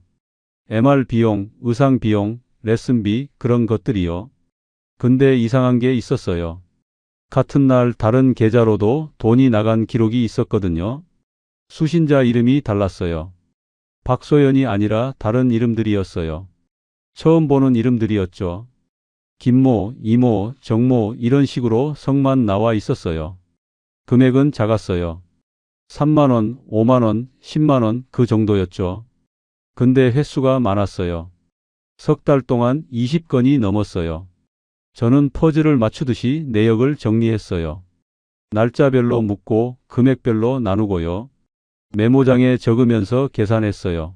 MR 비용, 의상 비용, 레슨비 그런 것들이요. 근데 이상한 게 있었어요. 같은 날 다른 계좌로도 돈이 나간 기록이 있었거든요. 수신자 이름이 달랐어요. 박소연이 아니라 다른 이름들이었어요. 처음 보는 이름들이었죠. 김모, 이모, 정모 이런 식으로 성만 나와 있었어요. 금액은 작았어요. 3만 원, 5만 원, 10만 원 그 정도였죠. 근데 횟수가 많았어요. 석 달 동안 20건이 넘었어요. 저는 퍼즐을 맞추듯이 내역을 정리했어요. 날짜별로 묻고 금액별로 나누고요. 메모장에 적으면서 계산했어요.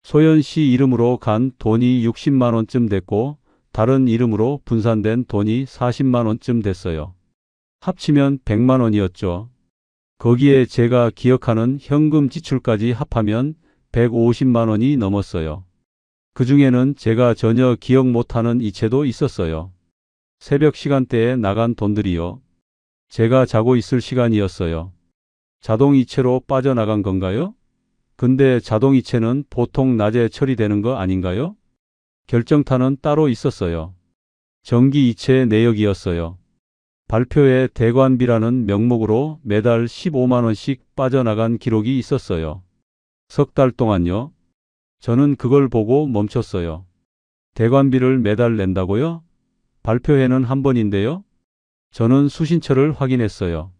소연 씨 이름으로 간 돈이 60만 원쯤 됐고 다른 이름으로 분산된 돈이 40만 원쯤 됐어요. 합치면 100만 원이었죠. 거기에 제가 기억하는 현금 지출까지 합하면 150만 원이 넘었어요. 그 중에는 제가 전혀 기억 못하는 이체도 있었어요. 새벽 시간대에 나간 돈들이요. 제가 자고 있을 시간이었어요. 자동이체로 빠져나간 건가요? 근데 자동이체는 보통 낮에 처리되는 거 아닌가요? 결정타는 따로 있었어요. 정기이체 내역이었어요. 발표회 대관비라는 명목으로 매달 15만 원씩 빠져나간 기록이 있었어요. 석 달 동안요. 저는 그걸 보고 멈췄어요. 대관비를 매달 낸다고요? 발표회는 한 번인데요. 저는 수신처를 확인했어요.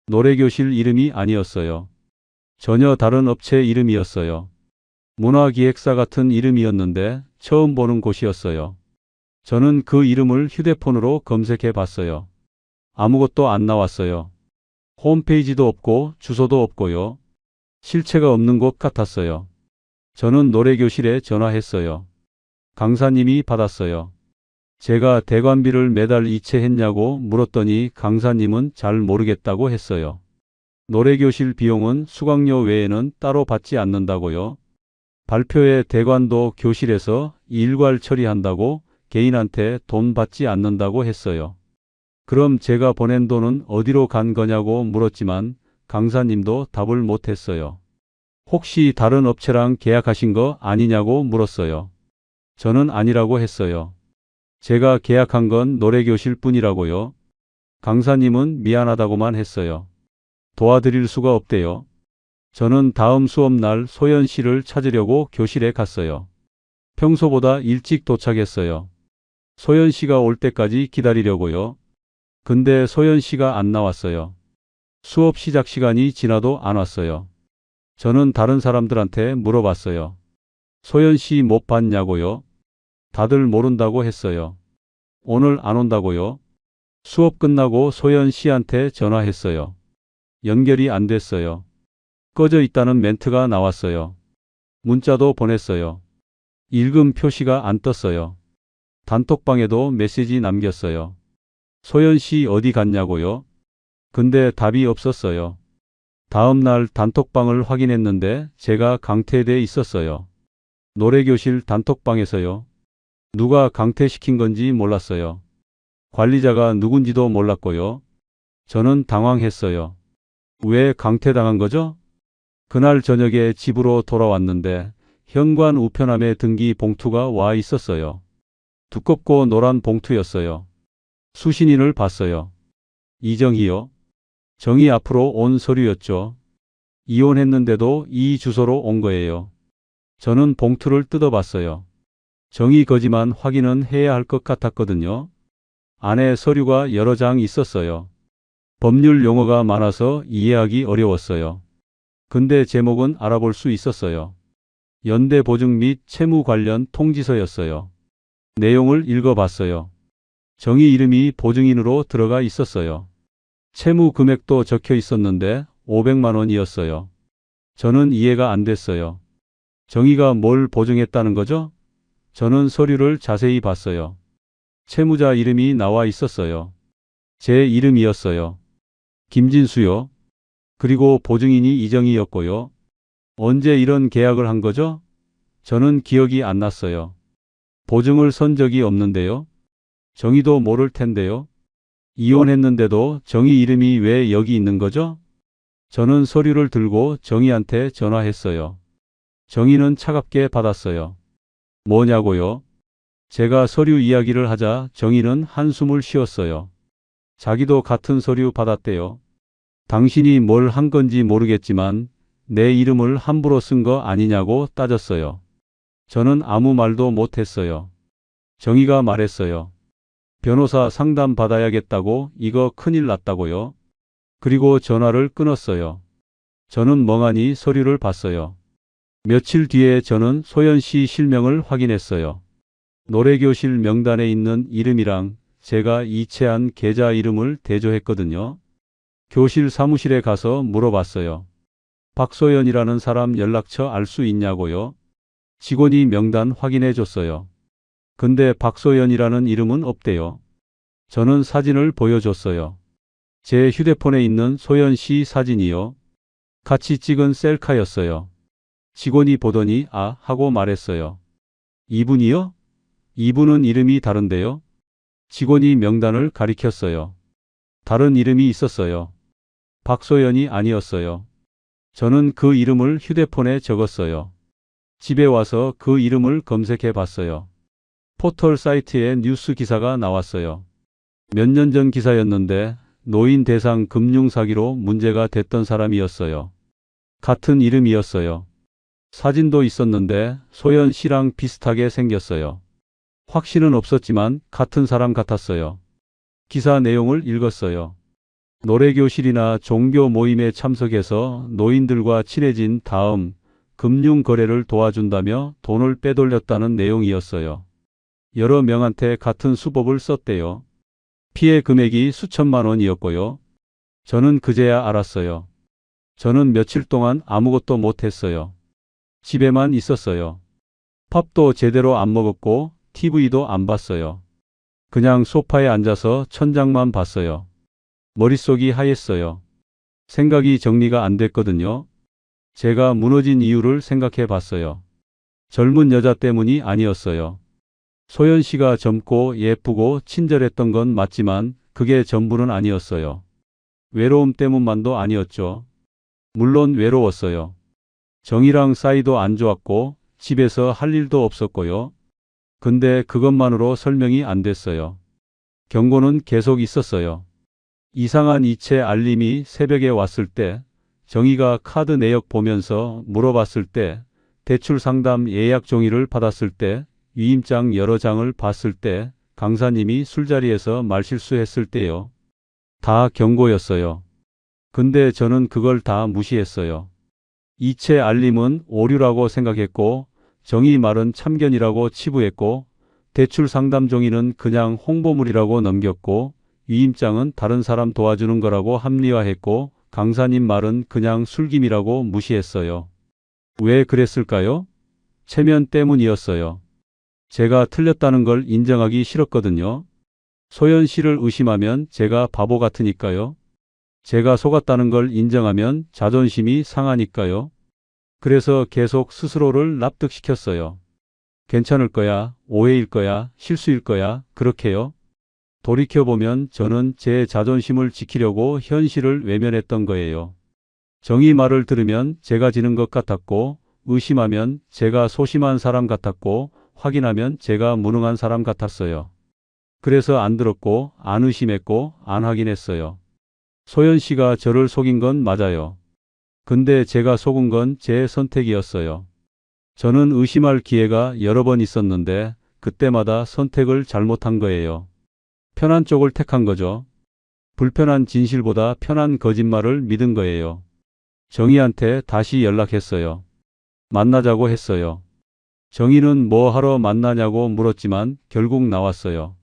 노래교실 이름이 아니었어요. 전혀 다른 업체 이름이었어요. 문화기획사 같은 이름이었는데 처음 보는 곳이었어요. 저는 그 이름을 휴대폰으로 검색해 봤어요. 아무것도 안 나왔어요. 홈페이지도 없고 주소도 없고요. 실체가 없는 곳 같았어요. 저는 노래교실에 전화했어요. 강사님이 받았어요. 제가 대관비를 매달 이체했냐고 물었더니 강사님은 잘 모르겠다고 했어요. 노래교실 비용은 수강료 외에는 따로 받지 않는다고요. 발표회 대관도 교실에서 일괄 처리한다고 개인한테 돈 받지 않는다고 했어요. 그럼 제가 보낸 돈은 어디로 간 거냐고 물었지만 강사님도 답을 못했어요. 혹시 다른 업체랑 계약하신 거 아니냐고 물었어요. 저는 아니라고 했어요. 제가 계약한 건 노래교실 뿐이라고요. 강사님은 미안하다고만 했어요. 도와드릴 수가 없대요. 저는 다음 수업날 소연 씨를 찾으려고 교실에 갔어요. 평소보다 일찍 도착했어요. 소연 씨가 올 때까지 기다리려고요. 근데 소연 씨가 안 나왔어요. 수업 시작 시간이 지나도 안 왔어요. 저는 다른 사람들한테 물어봤어요. 소연 씨 못 봤냐고요? 다들 모른다고 했어요. 오늘 안 온다고요? 수업 끝나고 소연 씨한테 전화했어요. 연결이 안 됐어요. 꺼져 있다는 멘트가 나왔어요. 문자도 보냈어요. 읽음 표시가 안 떴어요. 단톡방에도 메시지 남겼어요. 소연 씨 어디 갔냐고요? 근데 답이 없었어요. 다음 날 단톡방을 확인했는데 제가 강퇴돼 있었어요. 노래교실 단톡방에서요. 누가 강퇴시킨 건지 몰랐어요. 관리자가 누군지도 몰랐고요. 저는 당황했어요. 왜 강퇴당한 거죠? 그날 저녁에 집으로 돌아왔는데 현관 우편함에 등기 봉투가 와 있었어요. 두껍고 노란 봉투였어요. 수신인을 봤어요. 이정희요. 정희 앞으로 온 서류였죠. 이혼했는데도 이 주소로 온 거예요. 저는 봉투를 뜯어봤어요. 정희 거지만 확인은 해야 할 것 같았거든요. 안에 서류가 여러 장 있었어요. 법률 용어가 많아서 이해하기 어려웠어요. 근데 제목은 알아볼 수 있었어요. 연대보증 및 채무 관련 통지서였어요. 내용을 읽어봤어요. 정희 이름이 보증인으로 들어가 있었어요. 채무 금액도 적혀 있었는데 500만 원이었어요. 저는 이해가 안 됐어요. 정희가 뭘 보증했다는 거죠? 저는 서류를 자세히 봤어요. 채무자 이름이 나와 있었어요. 제 이름이었어요. 김진수요. 그리고 보증인이 이정희였고요. 언제 이런 계약을 한 거죠? 저는 기억이 안 났어요. 보증을 선 적이 없는데요. 정희도 모를 텐데요. 이혼했는데도 정희 이름이 왜 여기 있는 거죠? 저는 서류를 들고 정희한테 전화했어요. 정희는 차갑게 받았어요. 뭐냐고요? 제가 서류 이야기를 하자 정희는 한숨을 쉬었어요. 자기도 같은 서류 받았대요. 당신이 뭘 한 건지 모르겠지만 내 이름을 함부로 쓴 거 아니냐고 따졌어요. 저는 아무 말도 못했어요. 정희가 말했어요. 변호사 상담 받아야겠다고. 이거 큰일 났다고요. 그리고 전화를 끊었어요. 저는 멍하니 서류를 봤어요. 며칠 뒤에 저는 소연 씨 실명을 확인했어요. 노래교실 명단에 있는 이름이랑 제가 이체한 계좌 이름을 대조했거든요. 교실 사무실에 가서 물어봤어요. 박소연이라는 사람 연락처 알 수 있냐고요? 직원이 명단 확인해 줬어요. 근데 박소연이라는 이름은 없대요. 저는 사진을 보여줬어요. 제 휴대폰에 있는 소연 씨 사진이요. 같이 찍은 셀카였어요. 직원이 보더니 아 하고 말했어요. 이분이요? 이분은 이름이 다른데요? 직원이 명단을 가리켰어요. 다른 이름이 있었어요. 박소연이 아니었어요. 저는 그 이름을 휴대폰에 적었어요. 집에 와서 그 이름을 검색해 봤어요. 포털 사이트에 뉴스 기사가 나왔어요. 몇 년 전 기사였는데 노인 대상 금융 사기로 문제가 됐던 사람이었어요. 같은 이름이었어요. 사진도 있었는데 소연 씨랑 비슷하게 생겼어요. 확신은 없었지만 같은 사람 같았어요. 기사 내용을 읽었어요. 노래교실이나 종교 모임에 참석해서 노인들과 친해진 다음 금융 거래를 도와준다며 돈을 빼돌렸다는 내용이었어요. 여러 명한테 같은 수법을 썼대요. 피해 금액이 수천만 원이었고요. 저는 그제야 알았어요. 저는 며칠 동안 아무것도 못했어요. 집에만 있었어요. 밥도 제대로 안 먹었고 TV도 안 봤어요. 그냥 소파에 앉아서 천장만 봤어요. 머릿속이 하였어요. 생각이 정리가 안 됐거든요. 제가 무너진 이유를 생각해 봤어요. 젊은 여자 때문이 아니었어요. 소연 씨가 젊고 예쁘고 친절했던 건 맞지만 그게 전부는 아니었어요. 외로움 때문만도 아니었죠. 물론 외로웠어요. 정이랑 사이도 안 좋았고 집에서 할 일도 없었고요. 근데 그것만으로 설명이 안 됐어요. 경고는 계속 있었어요. 이상한 이체 알림이 새벽에 왔을 때, 정희가 카드 내역 보면서 물어봤을 때, 대출 상담 예약 종이를 받았을 때, 위임장 여러 장을 봤을 때, 강사님이 술자리에서 말실수했을 때요. 다 경고였어요. 근데 저는 그걸 다 무시했어요. 이체 알림은 오류라고 생각했고, 정희 말은 참견이라고 치부했고, 대출 상담 종이는 그냥 홍보물이라고 넘겼고, 위임장은 다른 사람 도와주는 거라고 합리화했고, 강사님 말은 그냥 술김이라고 무시했어요. 왜 그랬을까요? 체면 때문이었어요. 제가 틀렸다는 걸 인정하기 싫었거든요. 소연 씨를 의심하면 제가 바보 같으니까요. 제가 속았다는 걸 인정하면 자존심이 상하니까요. 그래서 계속 스스로를 납득시켰어요. 괜찮을 거야, 오해일 거야, 실수일 거야, 그렇게요. 돌이켜보면 저는 제 자존심을 지키려고 현실을 외면했던 거예요. 정의 말을 들으면 제가 지는 것 같았고, 의심하면 제가 소심한 사람 같았고, 확인하면 제가 무능한 사람 같았어요. 그래서 안 들었고, 안 의심했고, 안 확인했어요. 소연 씨가 저를 속인 건 맞아요. 근데 제가 속은 건 제 선택이었어요. 저는 의심할 기회가 여러 번 있었는데, 그때마다 선택을 잘못한 거예요. 편한 쪽을 택한 거죠. 불편한 진실보다 편한 거짓말을 믿은 거예요. 정희한테 다시 연락했어요. 만나자고 했어요. 정희는 뭐 하러 만나냐고 물었지만 결국 나왔어요.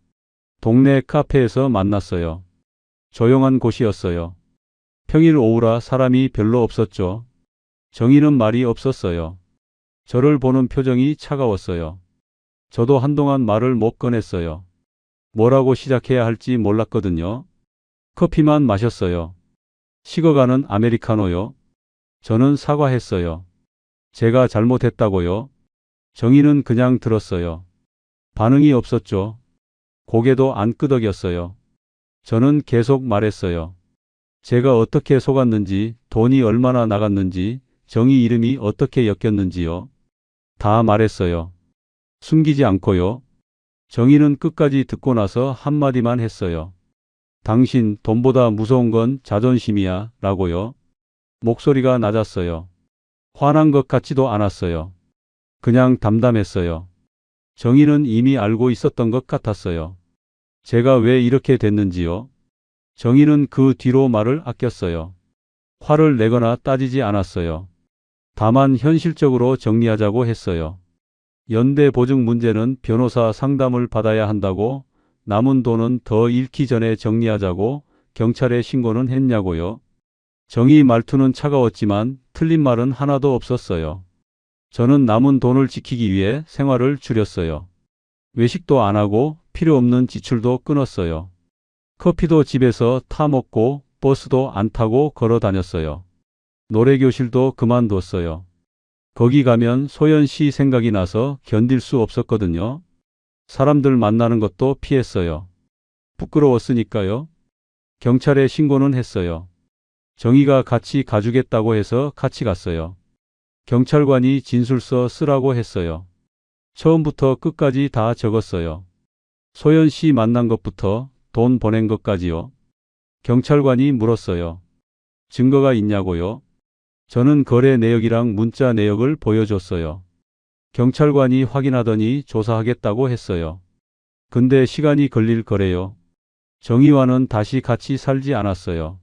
동네 카페에서 만났어요. 조용한 곳이었어요. 평일 오후라 사람이 별로 없었죠. 정희는 말이 없었어요. 저를 보는 표정이 차가웠어요. 저도 한동안 말을 못 꺼냈어요. 뭐라고 시작해야 할지 몰랐거든요. 커피만 마셨어요. 식어가는 아메리카노요. 저는 사과했어요. 제가 잘못했다고요. 정희는 그냥 들었어요. 반응이 없었죠. 고개도 안 끄덕였어요. 저는 계속 말했어요. 제가 어떻게 속았는지, 돈이 얼마나 나갔는지, 정희 이름이 어떻게 엮였는지요. 다 말했어요. 숨기지 않고요. 정희는 끝까지 듣고 나서 한마디만 했어요. 당신 돈보다 무서운 건 자존심이야 라고요. 목소리가 낮았어요. 화난 것 같지도 않았어요. 그냥 담담했어요. 정희는 이미 알고 있었던 것 같았어요. 제가 왜 이렇게 됐는지요. 정희는 그 뒤로 말을 아꼈어요. 화를 내거나 따지지 않았어요. 다만 현실적으로 정리하자고 했어요. 연대 보증 문제는 변호사 상담을 받아야 한다고, 남은 돈은 더 잃기 전에 정리하자고, 경찰에 신고는 했냐고요. 정희 말투는 차가웠지만 틀린 말은 하나도 없었어요. 저는 남은 돈을 지키기 위해 생활을 줄였어요. 외식도 안 하고 필요 없는 지출도 끊었어요. 커피도 집에서 타 먹고 버스도 안 타고 걸어 다녔어요. 노래교실도 그만뒀어요. 거기 가면 소연 씨 생각이 나서 견딜 수 없었거든요. 사람들 만나는 것도 피했어요. 부끄러웠으니까요. 경찰에 신고는 했어요. 정희가 같이 가주겠다고 해서 같이 갔어요. 경찰관이 진술서 쓰라고 했어요. 처음부터 끝까지 다 적었어요. 소연 씨 만난 것부터 돈 보낸 것까지요. 경찰관이 물었어요. 증거가 있냐고요? 저는 거래 내역이랑 문자 내역을 보여줬어요. 경찰관이 확인하더니 조사하겠다고 했어요. 근데 시간이 걸릴 거래요. 정희와는 다시 같이 살지 않았어요.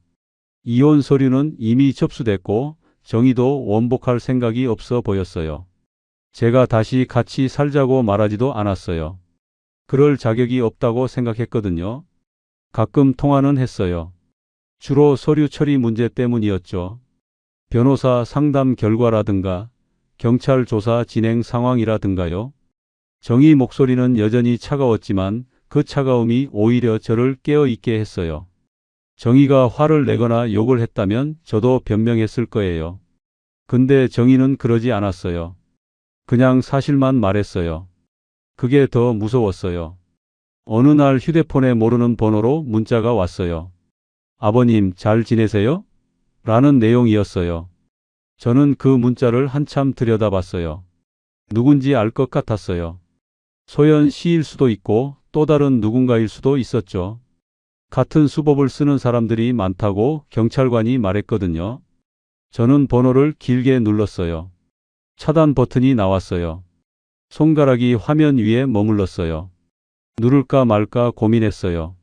이혼 서류는 이미 접수됐고 정희도 원복할 생각이 없어 보였어요. 제가 다시 같이 살자고 말하지도 않았어요. 그럴 자격이 없다고 생각했거든요. 가끔 통화는 했어요. 주로 서류 처리 문제 때문이었죠. 변호사 상담 결과라든가 경찰 조사 진행 상황이라든가요. 정희 목소리는 여전히 차가웠지만 그 차가움이 오히려 저를 깨어있게 했어요. 정희가 화를 내거나 욕을 했다면 저도 변명했을 거예요. 근데 정희는 그러지 않았어요. 그냥 사실만 말했어요. 그게 더 무서웠어요. 어느 날 휴대폰에 모르는 번호로 문자가 왔어요. 아버님 잘 지내세요? 라는 내용이었어요. 저는 그 문자를 한참 들여다봤어요. 누군지 알 것 같았어요. 소연 씨일 수도 있고 또 다른 누군가일 수도 있었죠. 같은 수법을 쓰는 사람들이 많다고 경찰관이 말했거든요. 저는 번호를 길게 눌렀어요. 차단 버튼이 나왔어요. 손가락이 화면 위에 머물렀어요. 누를까 말까 고민했어요.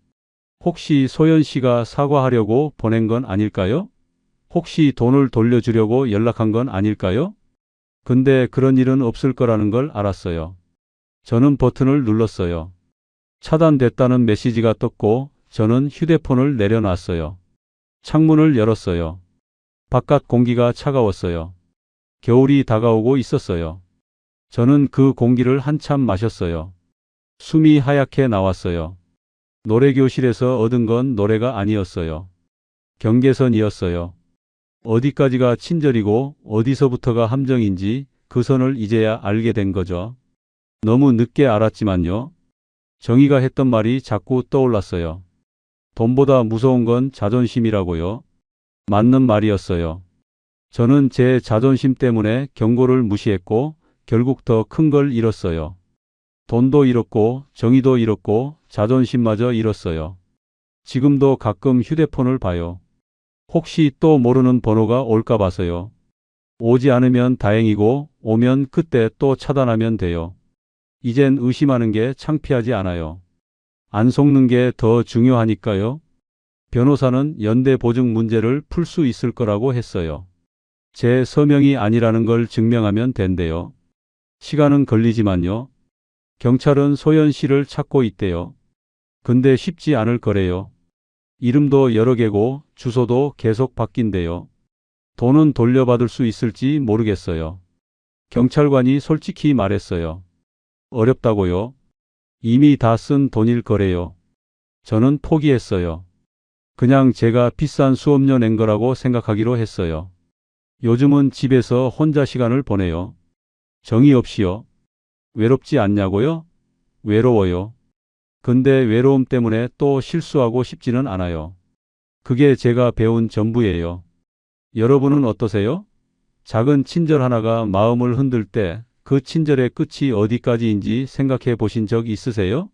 혹시 소연 씨가 사과하려고 보낸 건 아닐까요? 혹시 돈을 돌려주려고 연락한 건 아닐까요? 근데 그런 일은 없을 거라는 걸 알았어요. 저는 버튼을 눌렀어요. 차단됐다는 메시지가 떴고 저는 휴대폰을 내려놨어요. 창문을 열었어요. 바깥 공기가 차가웠어요. 겨울이 다가오고 있었어요. 저는 그 공기를 한참 마셨어요. 숨이 하얗게 나왔어요. 노래교실에서 얻은 건 노래가 아니었어요. 경계선이었어요. 어디까지가 친절이고 어디서부터가 함정인지 그 선을 이제야 알게 된 거죠. 너무 늦게 알았지만요. 정희가 했던 말이 자꾸 떠올랐어요. 돈보다 무서운 건 자존심이라고요. 맞는 말이었어요. 저는 제 자존심 때문에 경고를 무시했고 결국 더 큰 걸 잃었어요. 돈도 잃었고 정의도 잃었고 자존심마저 잃었어요. 지금도 가끔 휴대폰을 봐요. 혹시 또 모르는 번호가 올까 봐서요. 오지 않으면 다행이고 오면 그때 또 차단하면 돼요. 이젠 의심하는 게 창피하지 않아요. 안 속는 게 더 중요하니까요. 변호사는 연대 보증 문제를 풀 수 있을 거라고 했어요. 제 서명이 아니라는 걸 증명하면 된대요. 시간은 걸리지만요. 경찰은 소연 씨를 찾고 있대요. 근데 쉽지 않을 거래요. 이름도 여러 개고 주소도 계속 바뀐대요. 돈은 돌려받을 수 있을지 모르겠어요. 경찰관이 솔직히 말했어요. 어렵다고요? 이미 다 쓴 돈일 거래요. 저는 포기했어요. 그냥 제가 비싼 수업료 낸 거라고 생각하기로 했어요. 요즘은 집에서 혼자 시간을 보내요. 정의 없이요. 외롭지 않냐고요? 외로워요. 근데 외로움 때문에 또 실수하고 싶지는 않아요. 그게 제가 배운 전부예요. 여러분은 어떠세요? 작은 친절 하나가 마음을 흔들 때 그 친절의 끝이 어디까지인지 생각해 보신 적 있으세요?